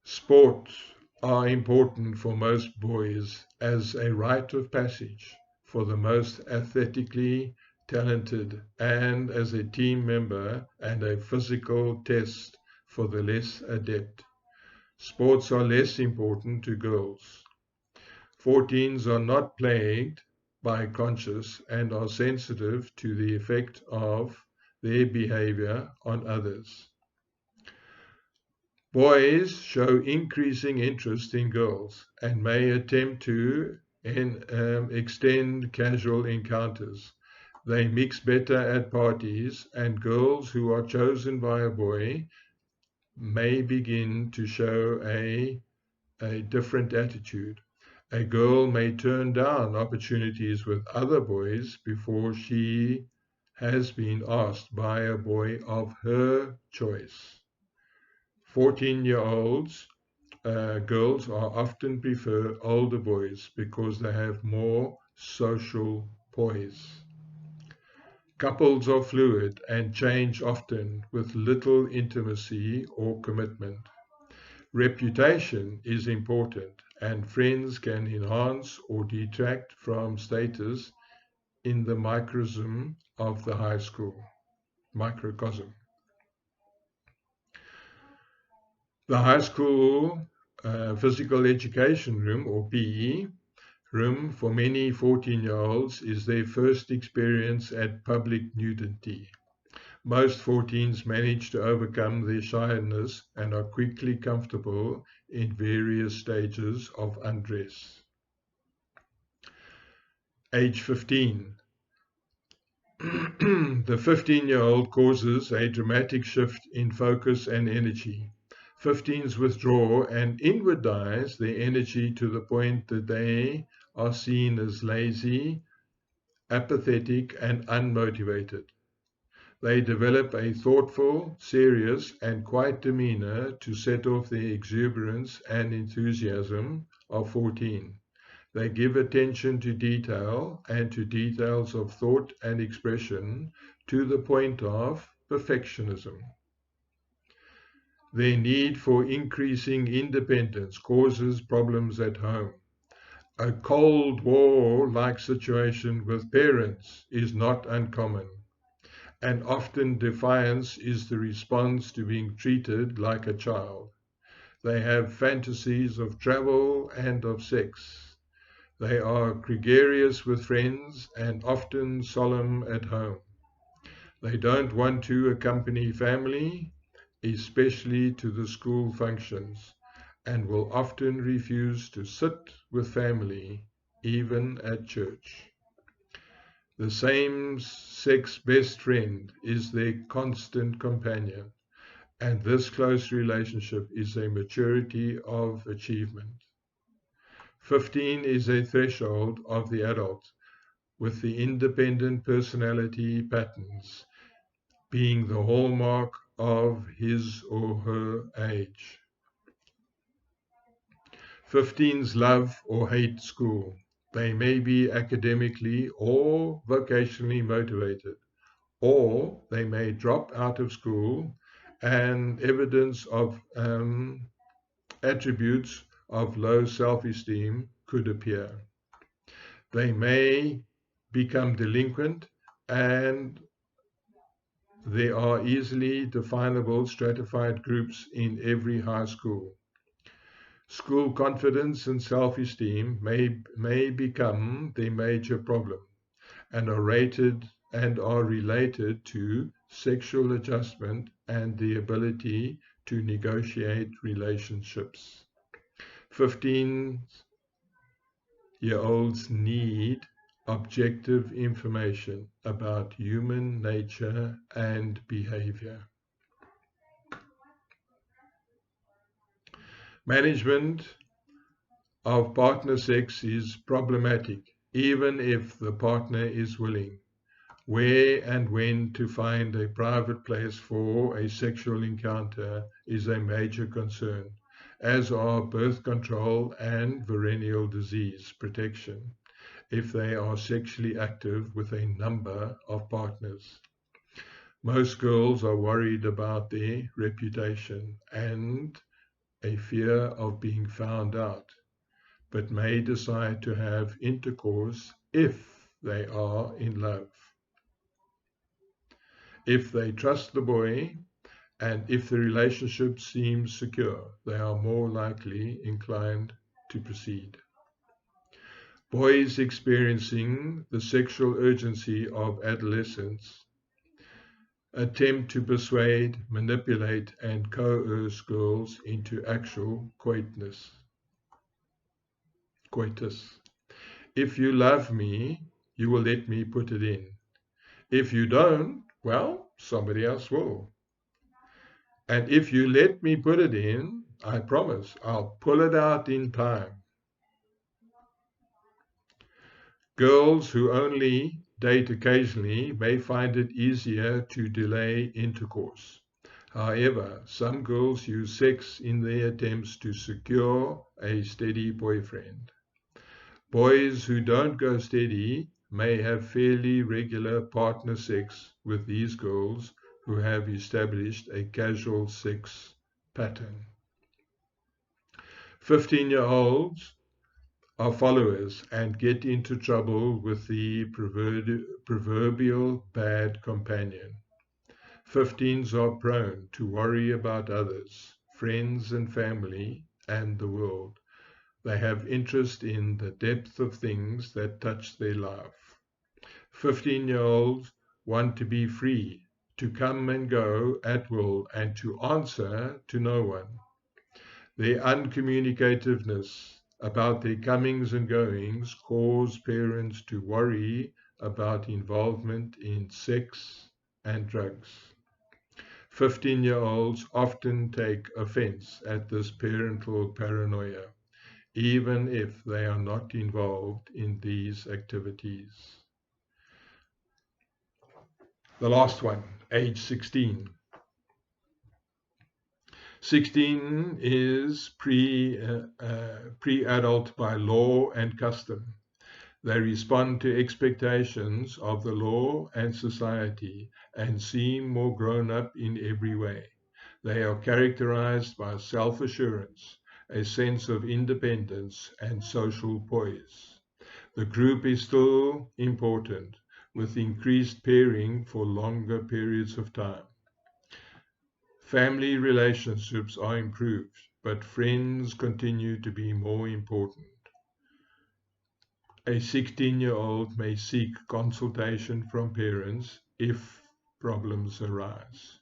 Sports are important for most boys as a rite of passage for the most athletically talented and as a team member and a physical test for the less adept. Sports are less important to girls. 14s are not plagued by conscience and are sensitive to the effect of their behavior on others. Boys show increasing interest in girls and may attempt to extend casual encounters. They mix better at parties, and girls who are chosen by a boy may begin to show a different attitude. A girl may turn down opportunities with other boys before she has been asked by a boy of her choice. 14-year-olds girls are often prefer older boys because they have more social poise. Couples are fluid and change often with little intimacy or commitment. Reputation is important, and friends can enhance or detract from status in the microcosm of the high school. The high school physical education room, or PE, room for many 14-year-olds is their first experience at public nudity. Most 14s manage to overcome their shyness and are quickly comfortable in various stages of undress. Age 15. The 15-year-old causes a dramatic shift in focus and energy. 15s withdraw and inwardize their energy to the point that they are seen as lazy, apathetic, and unmotivated. They develop a thoughtful, serious, and quiet demeanor to set off the exuberance and enthusiasm of 14. They give attention to detail and to details of thought and expression to the point of perfectionism. Their need for increasing independence causes problems at home. A Cold War-like situation with parents is not uncommon, and often defiance is the response to being treated like a child. They have fantasies of travel and of sex. They are gregarious with friends and often solemn at home. They don't want to accompany family, especially to the school functions, and will often refuse to sit with family, even at church. The same-sex best friend is their constant companion, and this close relationship is a maturity of achievement. 15 is a threshold of the adult, with the independent personality patterns being the hallmark of his or her age. 15s love or hate school. They may be academically or vocationally motivated, or they may drop out of school, and evidence of attributes of low self-esteem could appear. They may become delinquent, and there are easily definable stratified groups in every high school. School confidence and self-esteem may become the major problem and are related to sexual adjustment and the ability to negotiate relationships. 15-year-olds need objective information about human nature and behavior. Management of partner sex is problematic, even if the partner is willing. Where and when to find a private place for a sexual encounter is a major concern, as are birth control and venereal disease protection, if they are sexually active with a number of partners. Most girls are worried about their reputation and a fear of being found out, but may decide to have intercourse if they are in love. If they trust the boy and if the relationship seems secure, they are more likely inclined to proceed. Boys experiencing the sexual urgency of adolescence attempt to persuade, manipulate, and coerce girls into actual coitus. If you love me, you will let me put it in. If you don't, well, somebody else will. And if you let me put it in, I promise I'll pull it out in time. Girls who only date occasionally may find it easier to delay intercourse. However, some girls use sex in their attempts to secure a steady boyfriend. Boys who don't go steady may have fairly regular partner sex with these girls who have established a casual sex pattern. 15-year-olds are followers and get into trouble with the proverbial bad companion. 15s are prone to worry about others, friends and family, and the world. They have interest in the depth of things that touch their life. 15-year-olds want to be free to come and go at will, and to answer to no one. Their uncommunicativeness about their comings and goings cause parents to worry about involvement in sex and drugs. 15-year-olds often take offense at this parental paranoia, even if they are not involved in these activities. The last one, age 16. 16 is pre-adult by law and custom. They respond to expectations of the law and society and seem more grown up in every way. They are characterized by self-assurance, a sense of independence, and social poise. The group is still important, with increased pairing for longer periods of time. Family relationships are improved, but friends continue to be more important. A 16-year-old may seek consultation from parents if problems arise.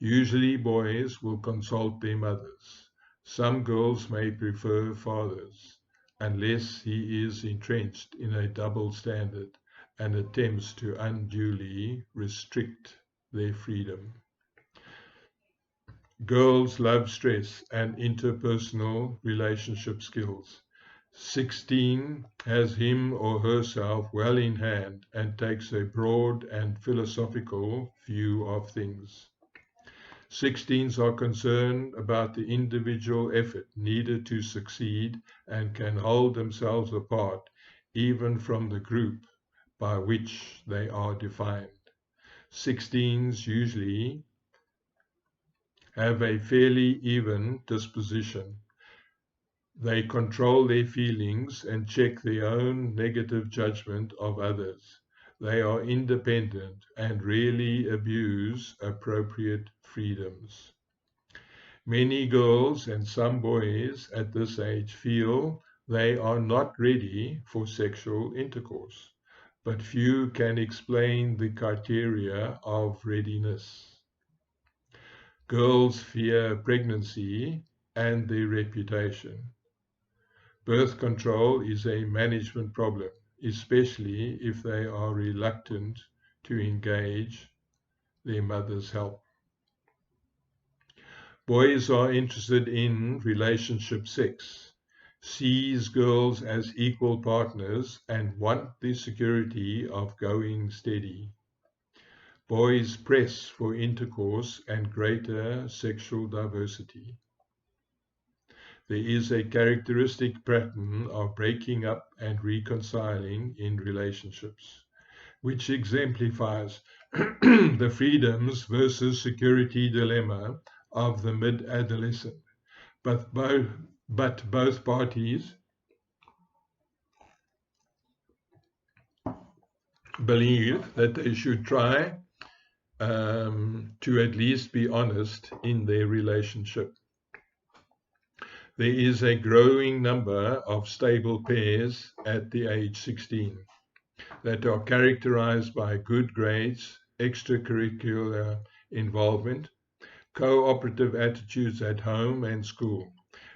Usually boys will consult their mothers. Some girls may prefer fathers, unless he is entrenched in a double standard and attempts to unduly restrict their freedom. Girls love stress and interpersonal relationship skills. 16 has him or herself well in hand and takes a broad and philosophical view of things. 16s are concerned about the individual effort needed to succeed and can hold themselves apart even from the group by which they are defined. 16s usually have a fairly even disposition. They control their feelings and check their own negative judgment of others. They are independent and rarely abuse appropriate freedoms. Many girls and some boys at this age feel they are not ready for sexual intercourse, but few can explain the criteria of readiness. Girls fear pregnancy and their reputation. Birth control is a management problem, especially if they are reluctant to engage their mother's help. Boys are interested in relationship sex, sees girls as equal partners, and want the security of going steady. Boys press for intercourse and greater sexual diversity. There is a characteristic pattern of breaking up and reconciling in relationships, which exemplifies the freedoms versus security dilemma of the mid-adolescent. But both parties believe that they should try to at least be honest in their relationship. There is a growing number of stable pairs at the age 16 that are characterized by good grades, extracurricular involvement, cooperative attitudes at home and school,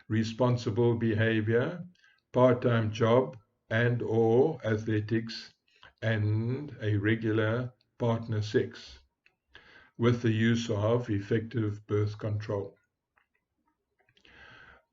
responsible behavior, part-time job and/or athletics, and a regular partner sex, with the use of effective birth control.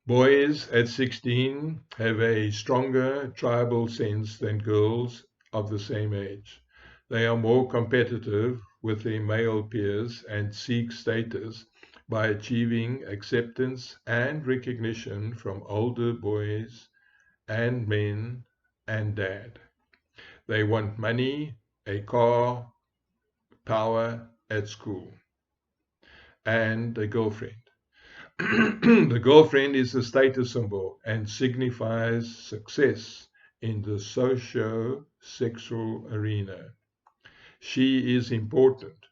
Boys at 16 have a stronger tribal sense than girls of the same age. They are more competitive with their male peers and seek status by achieving acceptance and recognition from older boys and men and dad. They want money, a car, power at school, and a girlfriend. The girlfriend is a status symbol and signifies success in the socio-sexual arena. She is important,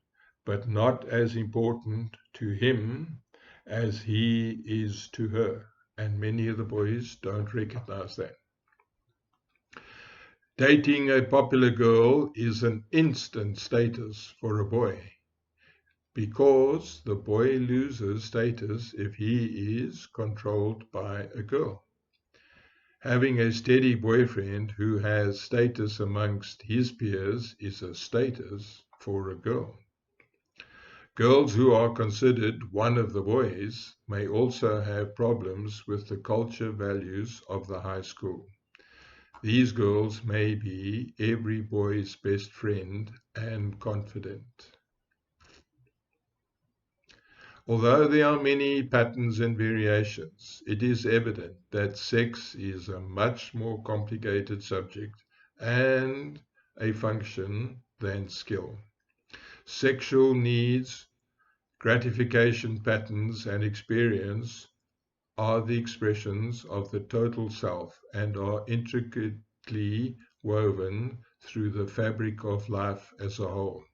but not as important to him as he is to her. And many of the boys don't recognize that. Dating a popular girl is an instant status for a boy. because the boy loses status if he is controlled by a girl. Having a steady boyfriend who has status amongst his peers is a status for a girl. Girls who are considered one of the boys may also have problems with the culture values of the high school. These girls may be every boy's best friend and confidant. Although there are many patterns and variations, it is evident that sex is a much more complicated subject and a function than skill. Sexual needs, gratification patterns, and experience are the expressions of the total self and are intricately woven through the fabric of life as a whole.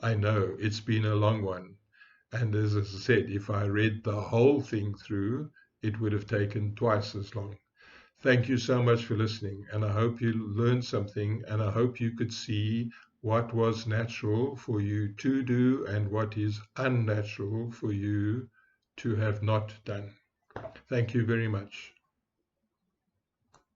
I know it's been a long one, and as I said, if I read the whole thing through, it would have taken twice as long. Thank you so much for listening, and I hope you learned something, and I hope you could see what was natural for you to do and what is unnatural for you to have not done. Thank you very much.